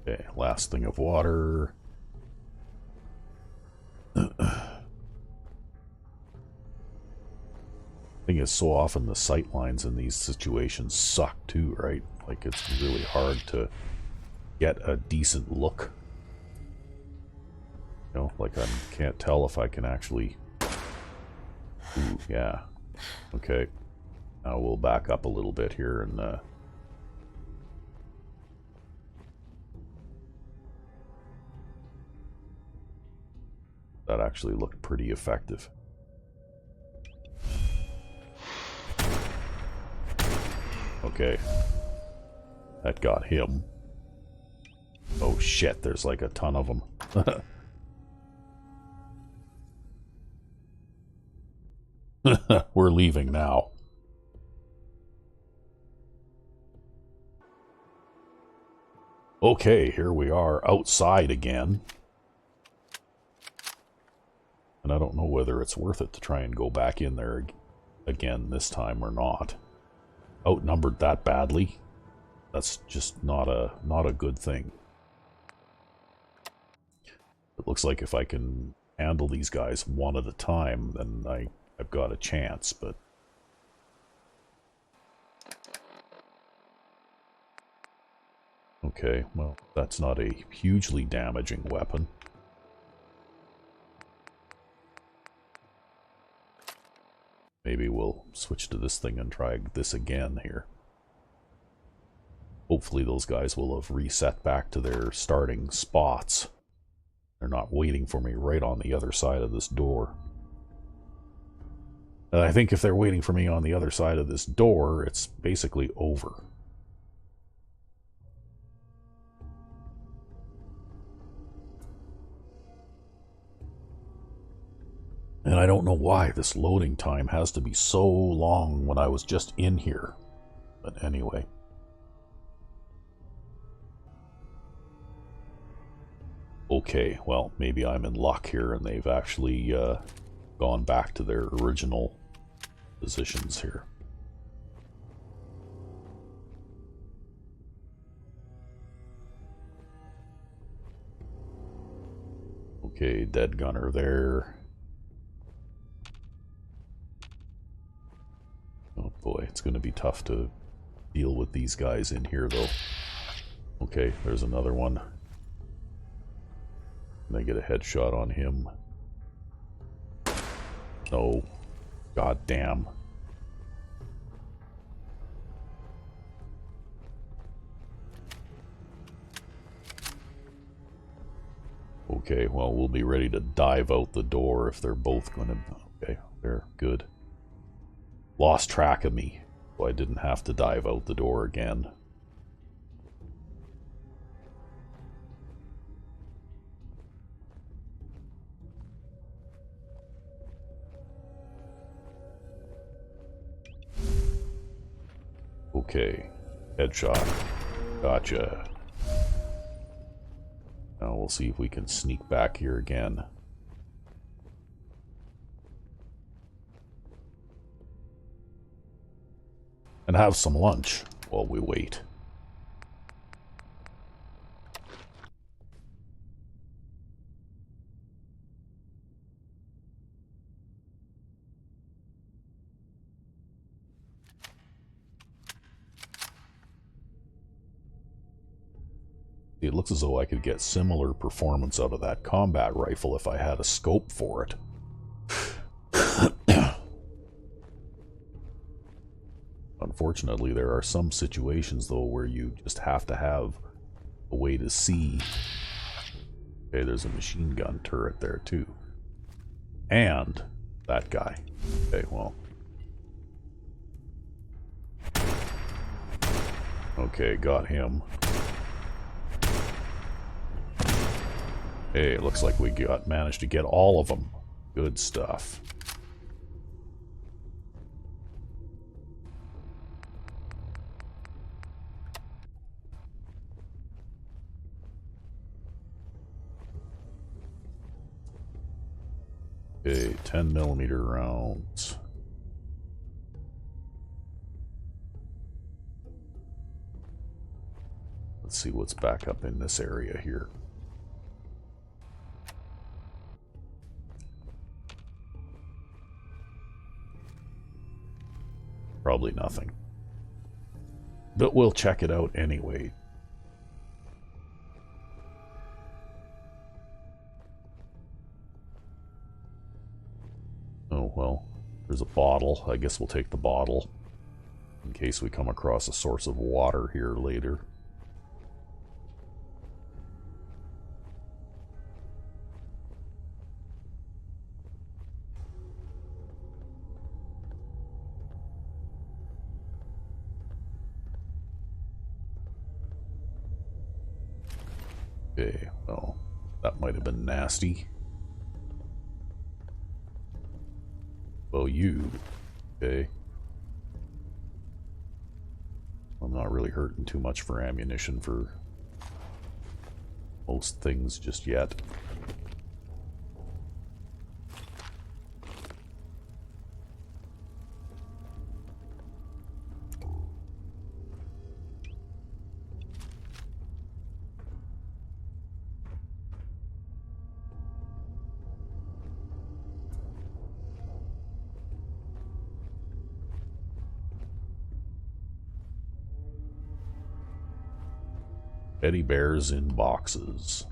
Okay, last thing of water. Thing is, so often the sight lines in these situations suck too, right? Like, it's really hard to get a decent look. You know, like I can't tell if I can actually... Ooh, yeah. Okay. Now we'll back up a little bit here and... that actually looked pretty effective. Okay. That got him. Oh shit, there's like a ton of them. We're leaving now. Okay, here we are outside again. And I don't know whether it's worth it to try and go back in there again this time or not. Outnumbered that badly. That's just not a good thing. It looks like if I can handle these guys one at a time, then I've got a chance, but... Okay, well, that's not a hugely damaging weapon. Maybe we'll switch to this thing and try this again here. Hopefully those guys will have reset back to their starting spots. They're not waiting for me right on the other side of this door. And I think if they're waiting for me on the other side of this door, it's basically over. And I don't know why this loading time has to be so long when I was just in here. But anyway. Okay, well, maybe I'm in luck here and they've actually gone back to their original positions here. Okay, dead gunner there. Oh boy, it's going to be tough to deal with these guys in here though. Okay, there's another one. Can I get a headshot on him? No. God damn. Okay, well, we'll be ready to dive out the door if they're both gonna... Okay, they're good. Lost track of me, so I didn't have to dive out the door again. Okay, headshot. Gotcha. Now we'll see if we can sneak back here again. And have some lunch while we wait. It looks as though I could get similar performance out of that combat rifle if I had a scope for it. Unfortunately, there are some situations, though, where you just have to have a way to see. Okay, there's a machine gun turret there, too. And that guy. Okay, well. Okay, got him. Hey, it looks like we managed to get all of them. Good stuff. Okay, 10mm rounds. Let's let's see what's back up in this area here. Probably nothing. But we'll check it out anyway. Oh, well, there's a bottle. I guess we'll take the bottle in case we come across a source of water here later. Okay, well, that might have been nasty. Well, you. Okay. I'm not really hurting too much for ammunition for most things just yet. Teddy bears in boxes.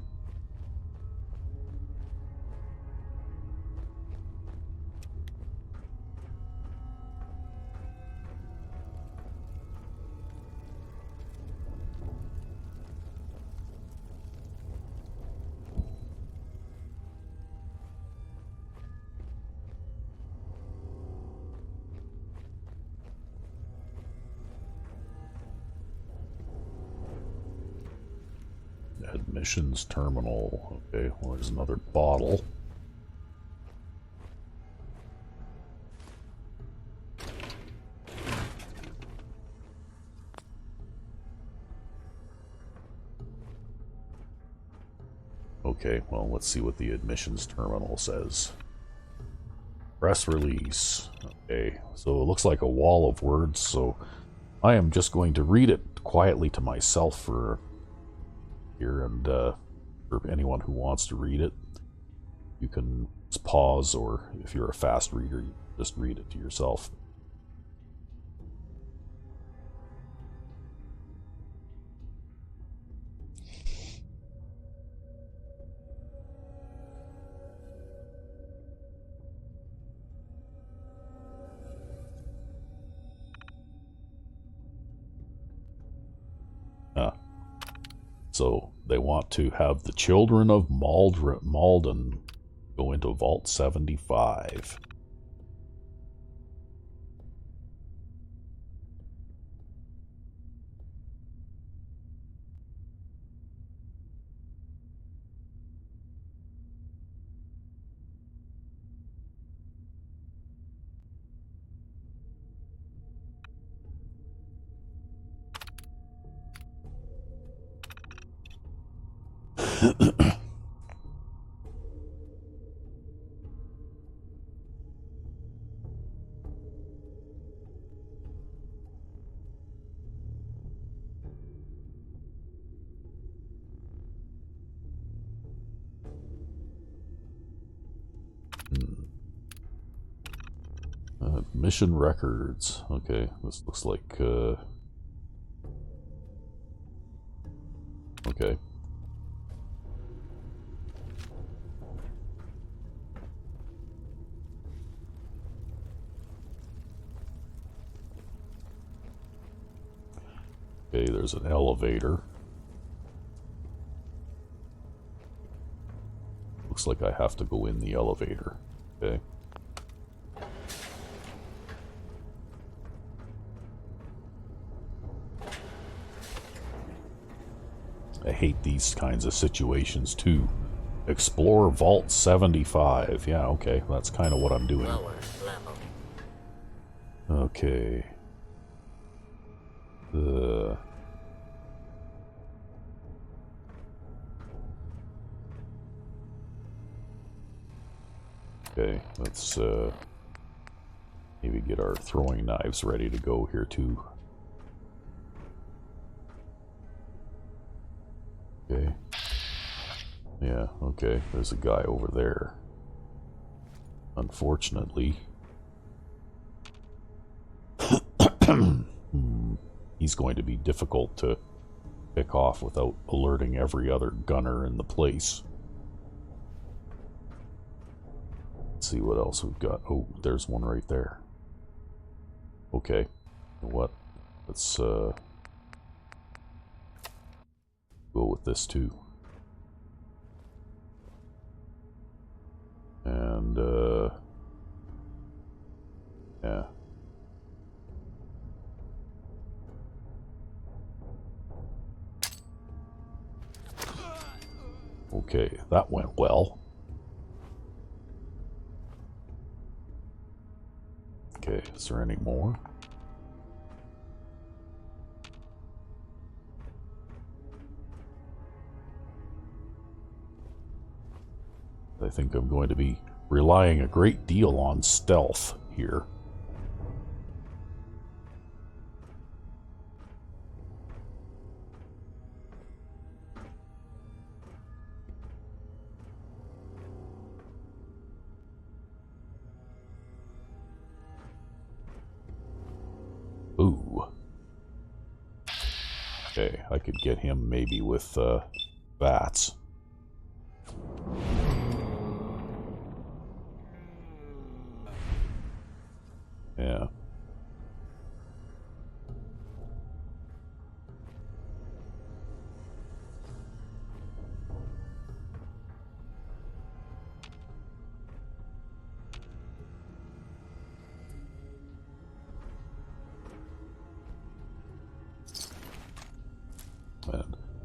Admissions terminal. Okay, well, there's another bottle. Okay, well, let's see what the admissions terminal says. Press release. Okay, so it looks like a wall of words, so I am just going to read it quietly to myself for here, and for anyone who wants to read it, you can just pause, or if you're a fast reader, you just read it to yourself. So they want to have the children of Malden go into Vault 75. Mission records. Okay, this looks like okay. Okay, there's an elevator. Looks like I have to go in the elevator. Okay. I hate these kinds of situations too. Explore Vault 75. Yeah, okay, that's kind of what I'm doing. Okay. Okay, let's maybe get our throwing knives ready to go here too. Okay. Yeah, okay. There's a guy over there. Unfortunately. He's going to be difficult to pick off without alerting every other gunner in the place. Let's see what else we've got. Oh, there's one right there. Okay. You know what? Let's go with this too. And yeah. Okay, that went well. Okay, is there any more? I think I'm going to be relying a great deal on stealth here. Ooh. Okay, I could get him maybe with bats. Yeah.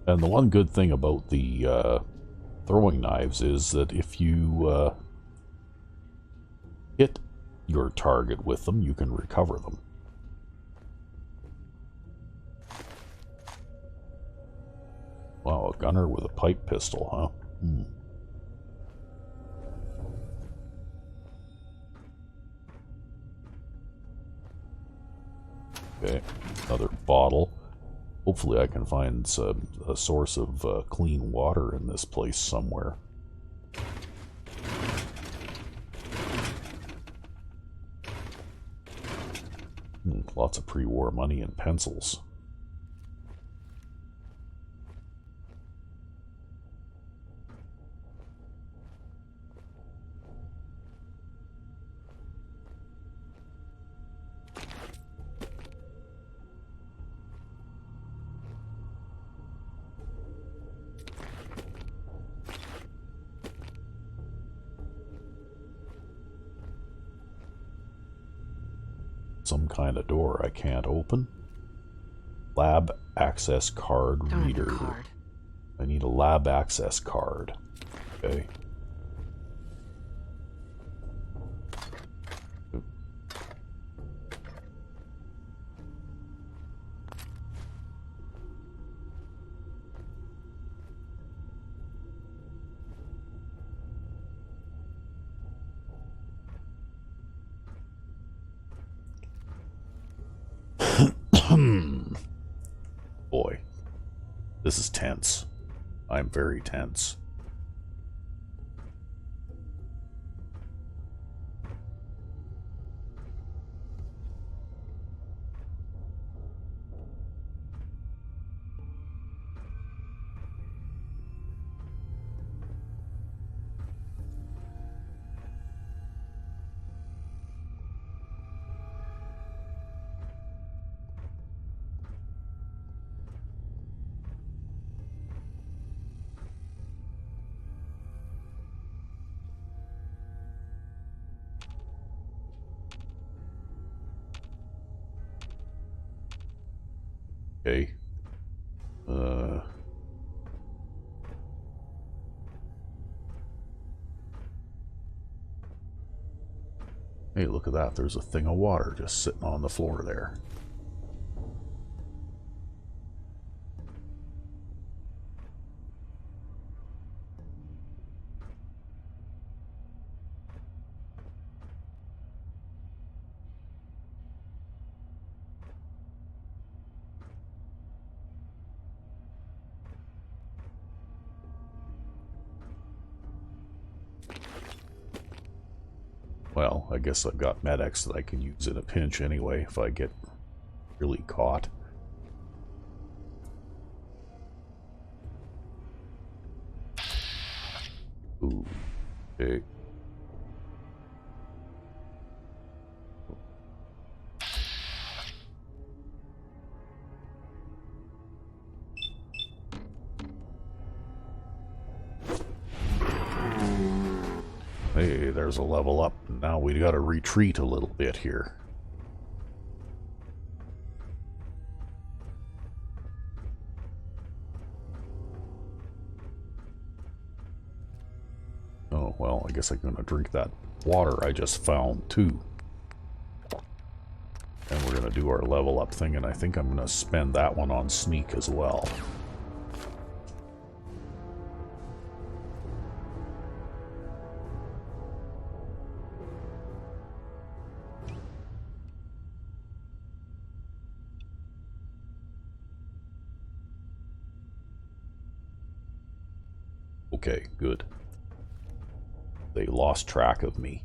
And the one good thing about the throwing knives is that if you hit your target with them, you can recover them. Wow, a gunner with a pipe pistol, huh? Okay, another bottle. Hopefully I can find a source of clean water in this place somewhere. Lots of pre-war money and pencils. Some kind of door I can't open. Lab access card Don't have reader. the card. I need a lab access card. Okay. Boy, this is tense. I'm very tense. Okay. Hey, look at that. There's a thing of water just sitting on the floor there. Well, I guess I've got medics that I can use in a pinch anyway if I get really caught. Ooh, okay. Hey, there's a level up. Now we gotta retreat a little bit here. Oh, well, I guess I'm gonna drink that water I just found, too. And we're gonna do our level up thing, and I think I'm gonna spend that one on sneak as well. Okay, good. They lost track of me.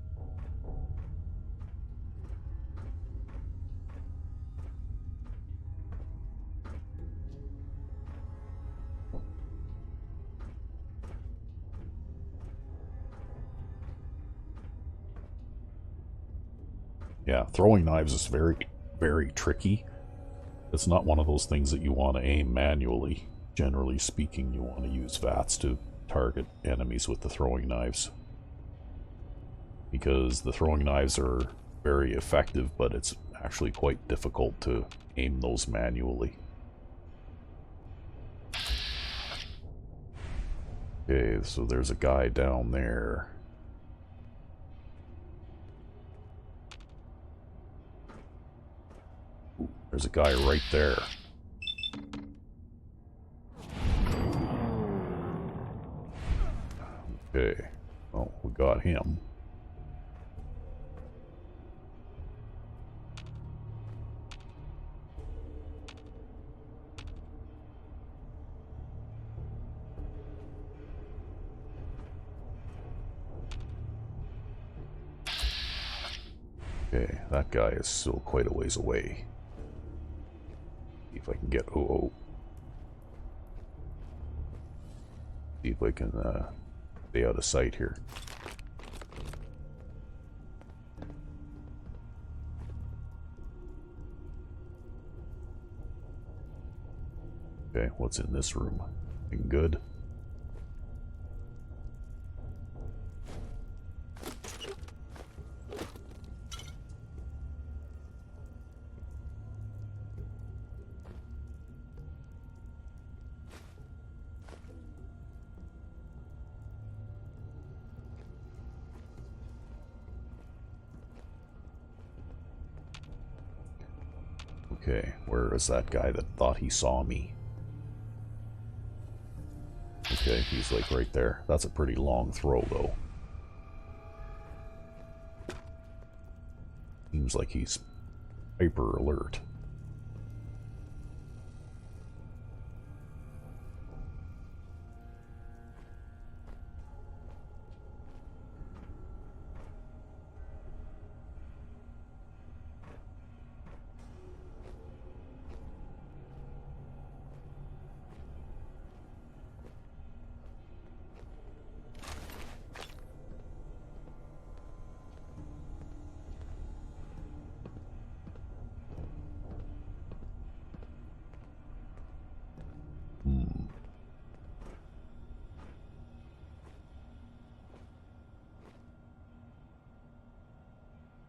Yeah, throwing knives is very, very tricky. It's not one of those things that you want to aim manually. Generally speaking, you want to use VATS to target enemies with the throwing knives. Because the throwing knives are very effective, but it's actually quite difficult to aim those manually. Okay, so there's a guy down there. Ooh, there's a guy right there. Okay, well, we got him. Okay, that guy is still quite a ways away. See if I can get see if I can stay out of sight here. Okay, what's in this room? Anything good? Okay, where is that guy that thought he saw me? Okay, he's like right there. That's a pretty long throw, though. Seems like he's hyper alert.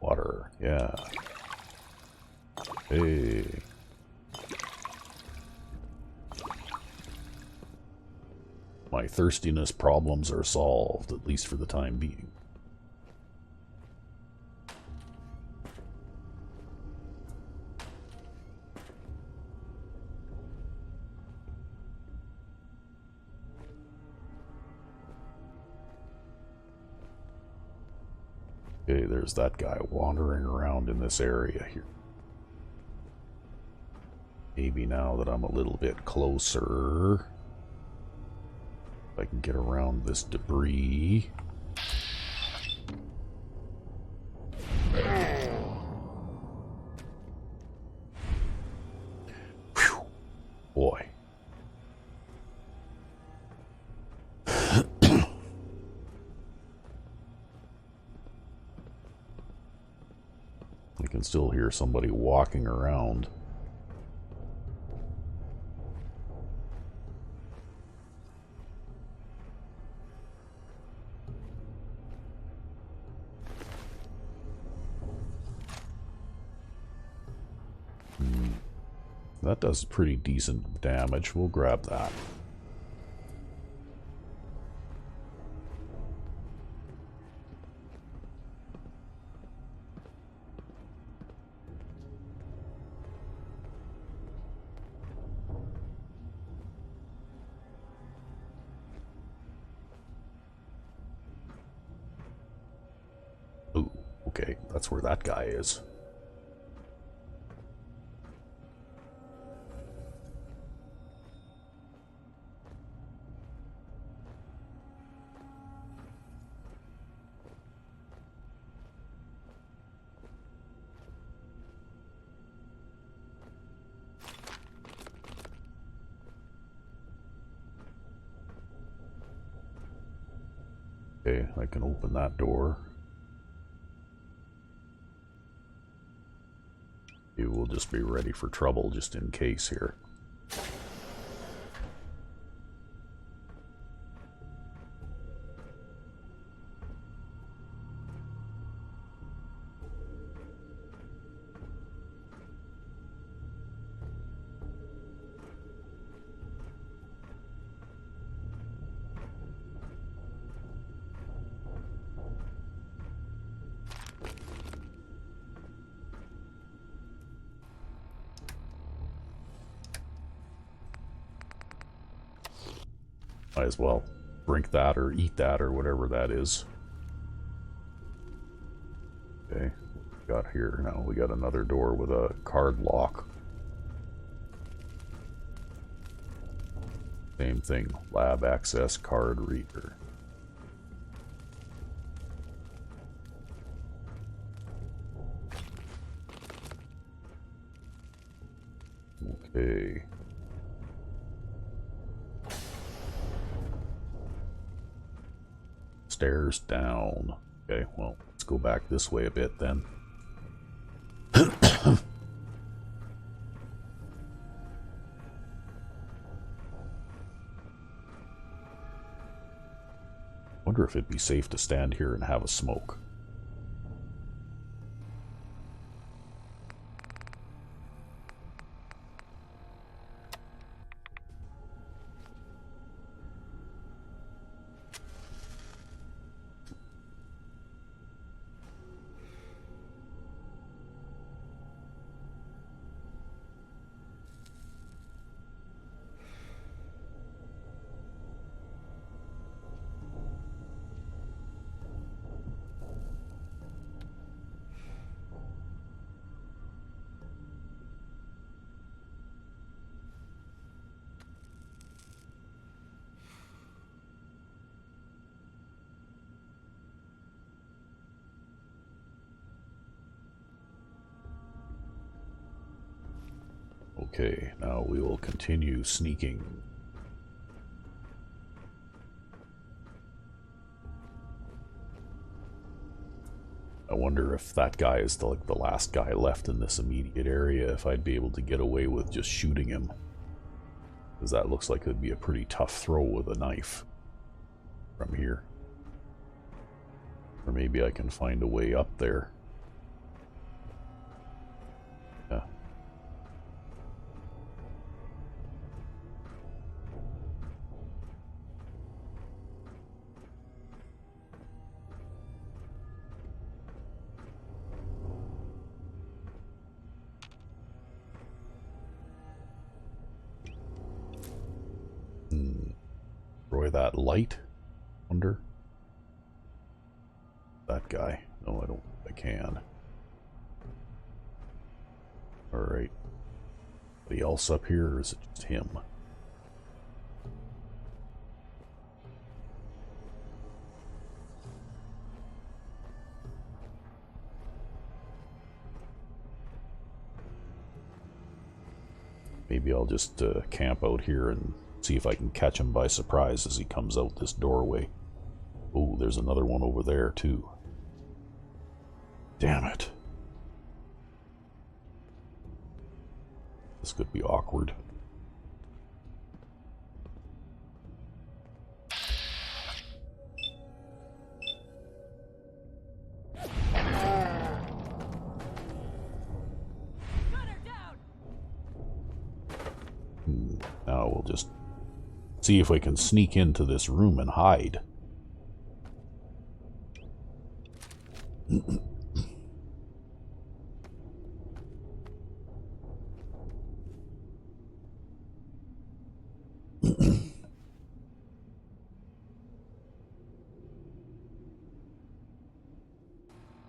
Water, yeah. Hey. My thirstiness problems are solved, at least for the time being. Okay, there's that guy wandering around in this area here. Maybe now that I'm a little bit closer, if I can get around this debris. can still hear somebody walking around. That does pretty decent damage. We'll grab that. Ooh, okay, that's where that guy is. Okay, I can open that door. You will just be ready for trouble just in case here. Might as well drink that or eat that or whatever that is. Okay, got here now. We got another door with a card lock. Same thing, lab access card reader. Okay. Stairs down. Okay, well, let's go back this way a bit then. Wonder if it'd be safe to stand here and have a smoke. Okay, now we will continue sneaking. I wonder if that guy is the last guy left in this immediate area, if I'd be able to get away with just shooting him. Because that looks like it'd be a pretty tough throw with a knife from here. Or maybe I can find a way up there. Yeah. Destroy that light. Wonder. That guy. No, I don't think I can. Alright. Anybody else up here, or is it just him? Maybe I'll just camp out here and see if I can catch him by surprise as he comes out this doorway. Oh, there's another one over there too. Damn it. This could be awkward. Now we'll just see if we can sneak into this room and hide.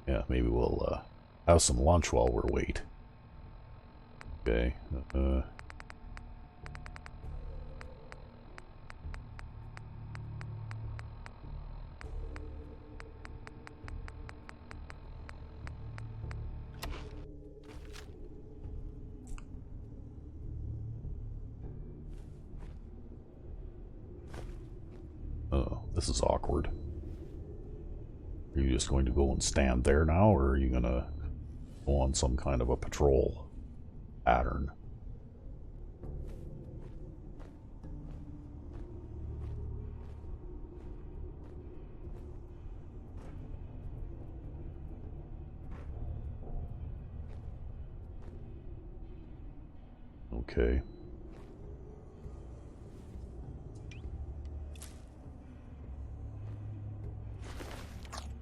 Yeah, maybe we'll have some lunch while we're wait. Okay. Oh, this is awkward. Are you just going to go and stand there now, or are you going to go on some kind of a patrol pattern? Okay.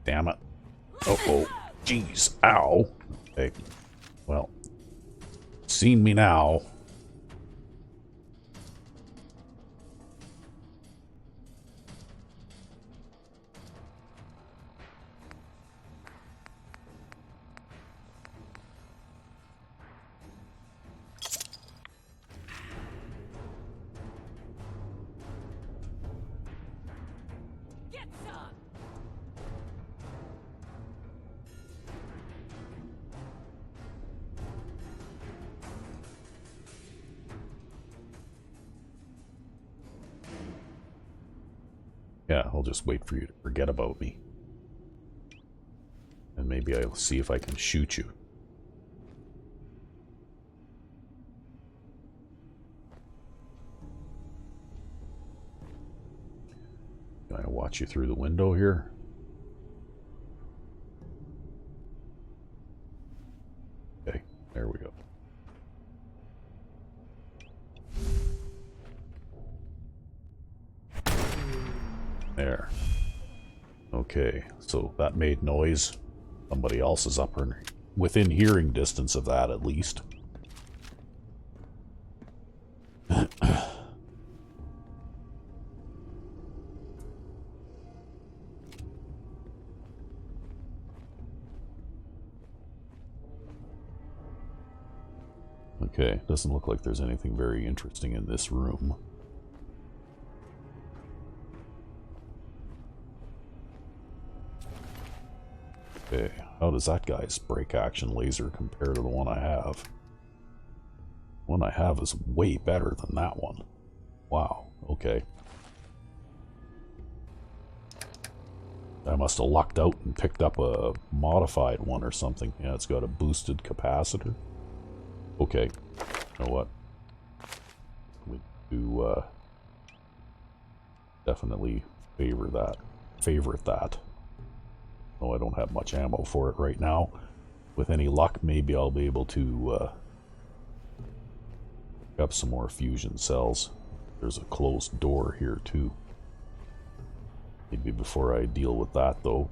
Damn it. Uh-oh. Jeez. Ow. Okay. Well. Seen me now. Get some! Yeah, I'll just wait for you to forget about me. And maybe I'll see if I can shoot you. Can I watch you through the window here? Okay, there we go. There. Okay, so that made noise. Somebody else is up or within hearing distance of that, at least. Okay, doesn't look like there's anything very interesting in this room. Okay, how does that guy's break action laser compare to the one I have? The one I have is way better than that one. Wow, okay. I must have lucked out and picked up a modified one or something. Yeah, it's got a boosted capacitor. Okay, you know what? We do definitely favorite that. Oh, I don't have much ammo for it right now. With any luck, maybe I'll be able to pick up some more fusion cells. There's a closed door here too. Maybe before I deal with that though.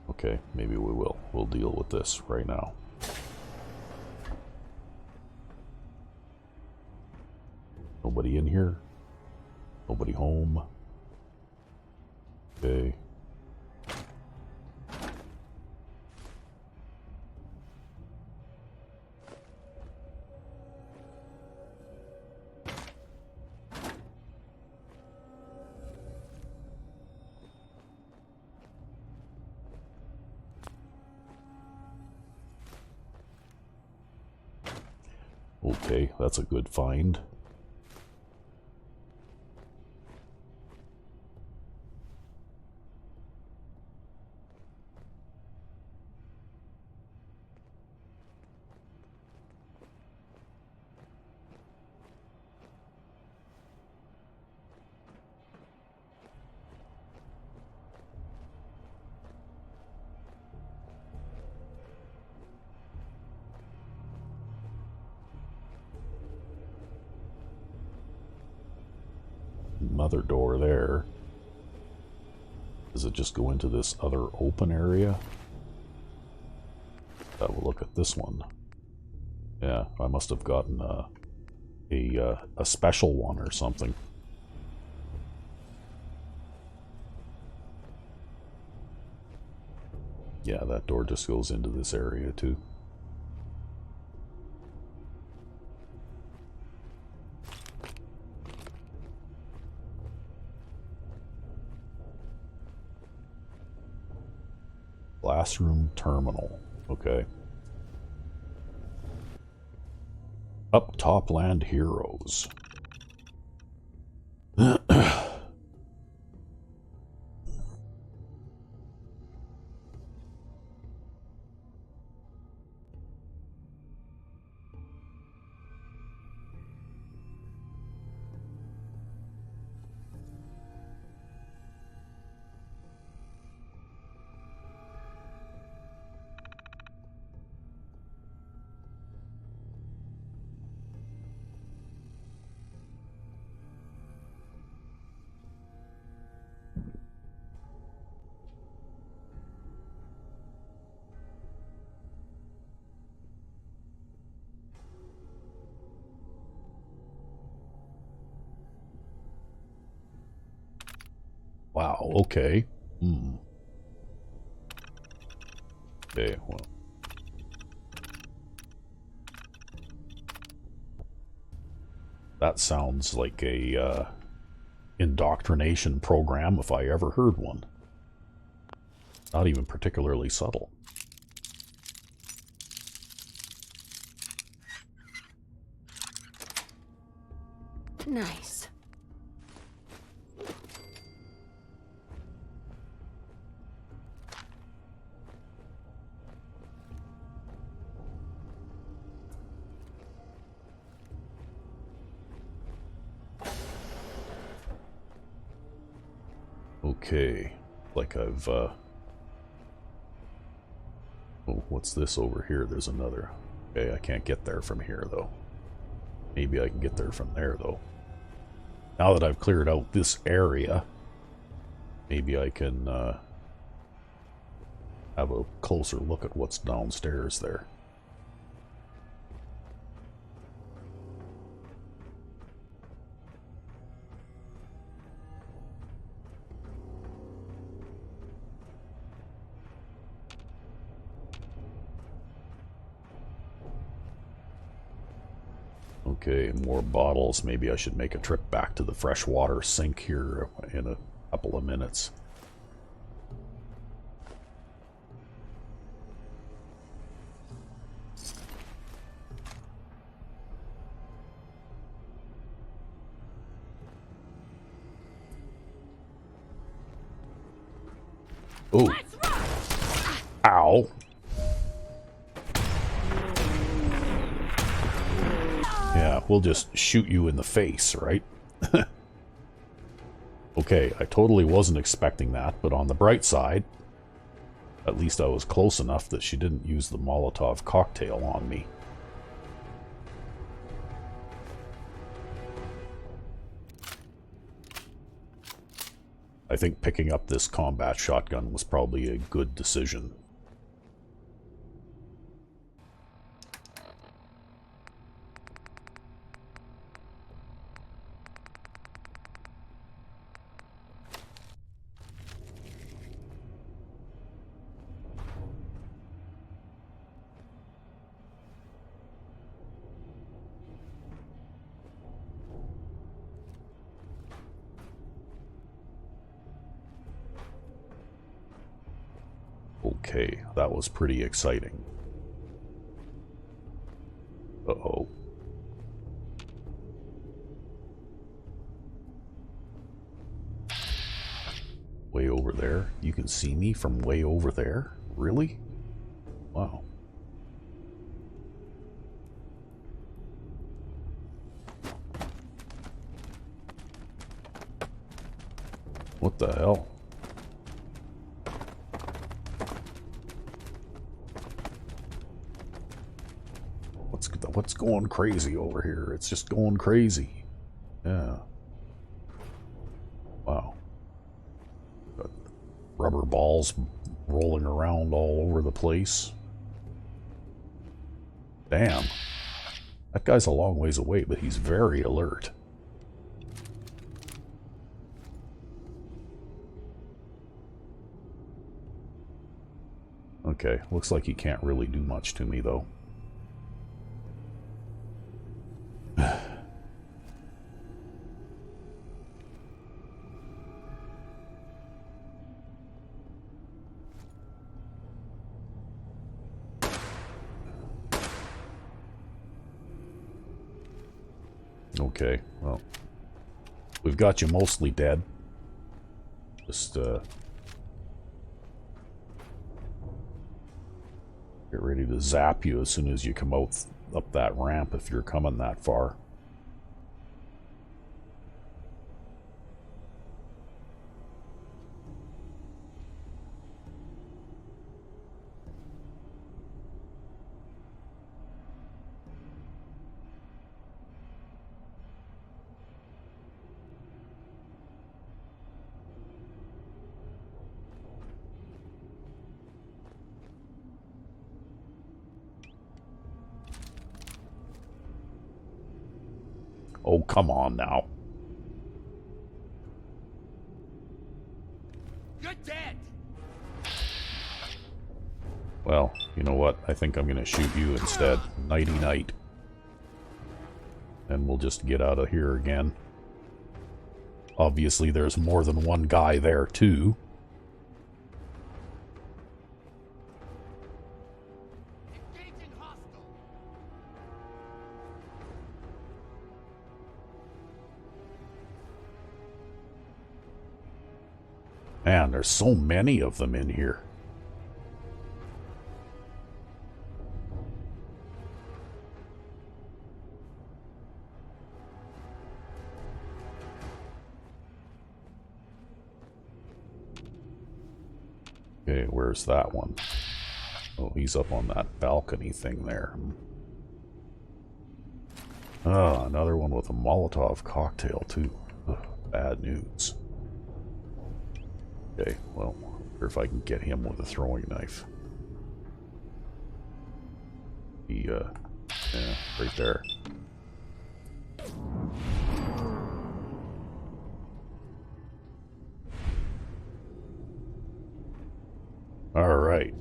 Okay, maybe we will. We'll deal with this right now. Nobody in here? Nobody home? Okay. Okay, that's a good find. another door there. Does it just go into this other open area? Have a look at this one. Yeah, I must have gotten a special one or something. Yeah, that door just goes into this area too. Classroom terminal. Okay. Up top land heroes. Wow, okay. Okay, well. That sounds like a indoctrination program if I ever heard one. Not even particularly subtle. Nice. Okay, like I've, oh, what's this over here? There's another. Okay, I can't get there from here, though. Maybe I can get there from there, though. Now that I've cleared out this area, maybe I can, have a closer look at what's downstairs there. Okay, more bottles. Maybe I should make a trip back to the freshwater sink here in a couple of minutes. Oh. Ow. Yeah, we'll just shoot you in the face, right? Okay, I totally wasn't expecting that, but on the bright side, at least I was close enough that she didn't use the Molotov cocktail on me. I think picking up this combat shotgun was probably a good decision. Okay, that was pretty exciting. Uh-oh. Way over there? You can see me from way over there? Really? Wow. What the hell? What's going crazy over here? It's just going crazy. Yeah. balls rolling around all over the place. Damn. That guy's a long ways away, but he's very alert. Okay, looks like he can't really do much to me, though. Okay, well, we've got you mostly dead. Just, get ready to zap you as soon as you come out up that ramp if you're coming that far. Oh, come on now. You're dead. Well, you know what? I think I'm going to shoot you instead. Nighty-night. And we'll just get out of here again. Obviously, there's more than one guy there, too. Engaging hostile. Man, there's so many of them in here. Okay, where's that one? Oh, he's up on that balcony thing there. Oh, another one with a Molotov cocktail, too. Ugh, bad news. Okay, well, I wonder if I can get him with a throwing knife. Yeah, right there. Alright.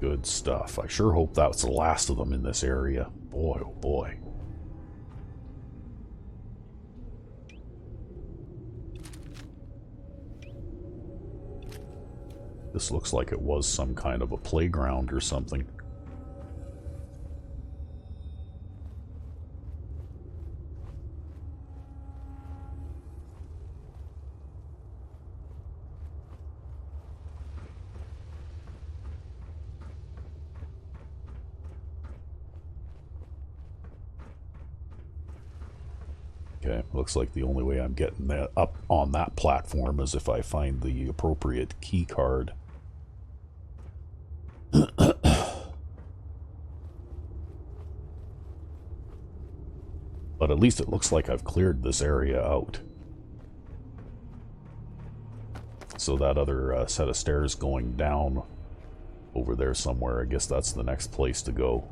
Good stuff. I sure hope that was the last of them in this area. Boy, oh boy. This looks like it was some kind of a playground or something. Okay, looks like the only way I'm getting that up on that platform is if I find the appropriate key card. But at least it looks like I've cleared this area out. So that other set of stairs going down over there somewhere, I guess that's the next place to go.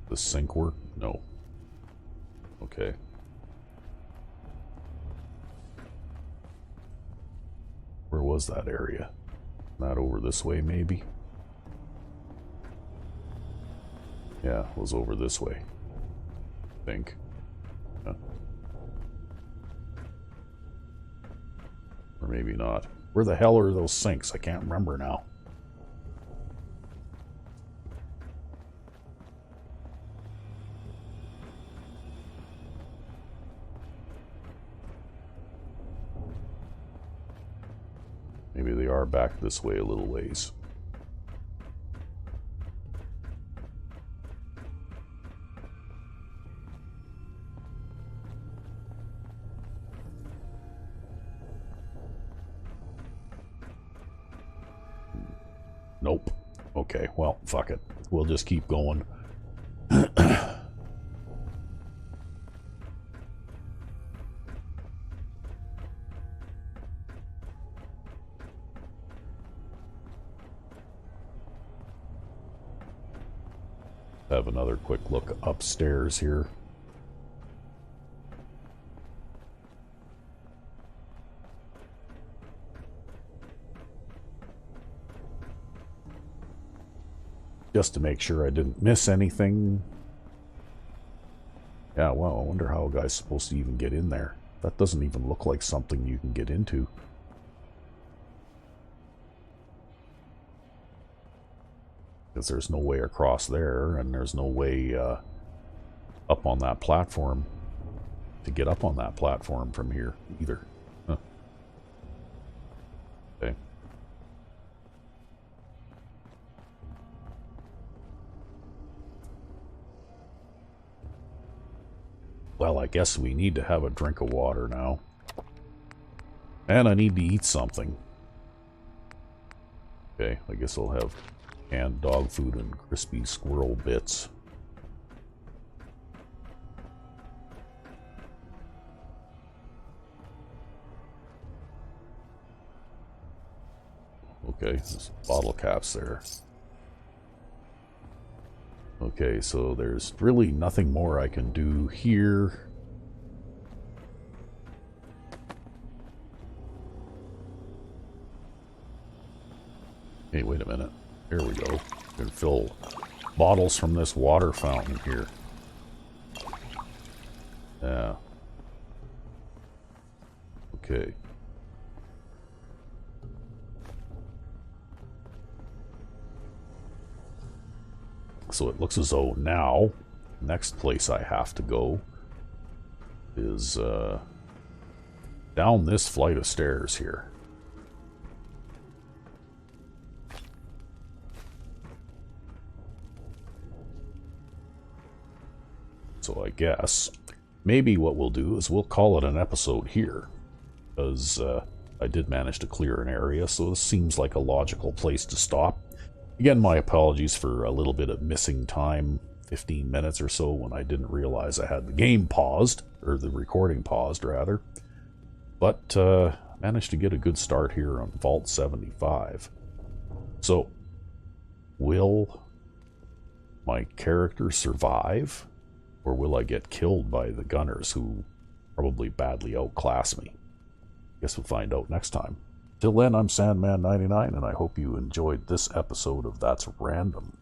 The sink work? No. Okay. Where was that area? Not over this way, maybe? Yeah, it was over this way. I think. Yeah. Or maybe not. Where the hell are those sinks? I can't remember now. Maybe they are back this way a little ways. Nope. Okay, well, fuck it. We'll just keep going. have another quick look upstairs here. Just to make sure I didn't miss anything. Yeah, well, I wonder how a guy's supposed to even get in there. That doesn't even look like something you can get into. Because there's no way across there, and there's no way up on that platform to get up on that platform from here either. Huh. Okay. Well, I guess we need to have a drink of water now. And I need to eat something. Okay, I guess I'll have canned dog food and crispy squirrel bits. Okay, there's bottle caps there. Okay, so there's really nothing more I can do here. Hey, wait a minute. Here we go. We can fill bottles from this water fountain here. Yeah. Okay. So it looks as though now, next place I have to go is down this flight of stairs here. So I guess maybe what we'll do is we'll call it an episode here, because I did manage to clear an area, so this seems like a logical place to stop. Again, my apologies for a little bit of missing time, 15 minutes or so, when I didn't realize I had the game paused, or the recording paused, rather. But managed to get a good start here on Vault 75. So, will my character survive? Or will I get killed by the gunners who probably badly outclass me? Guess we'll find out next time. Till then, I'm Sandman99, and I hope you enjoyed this episode of That's Random.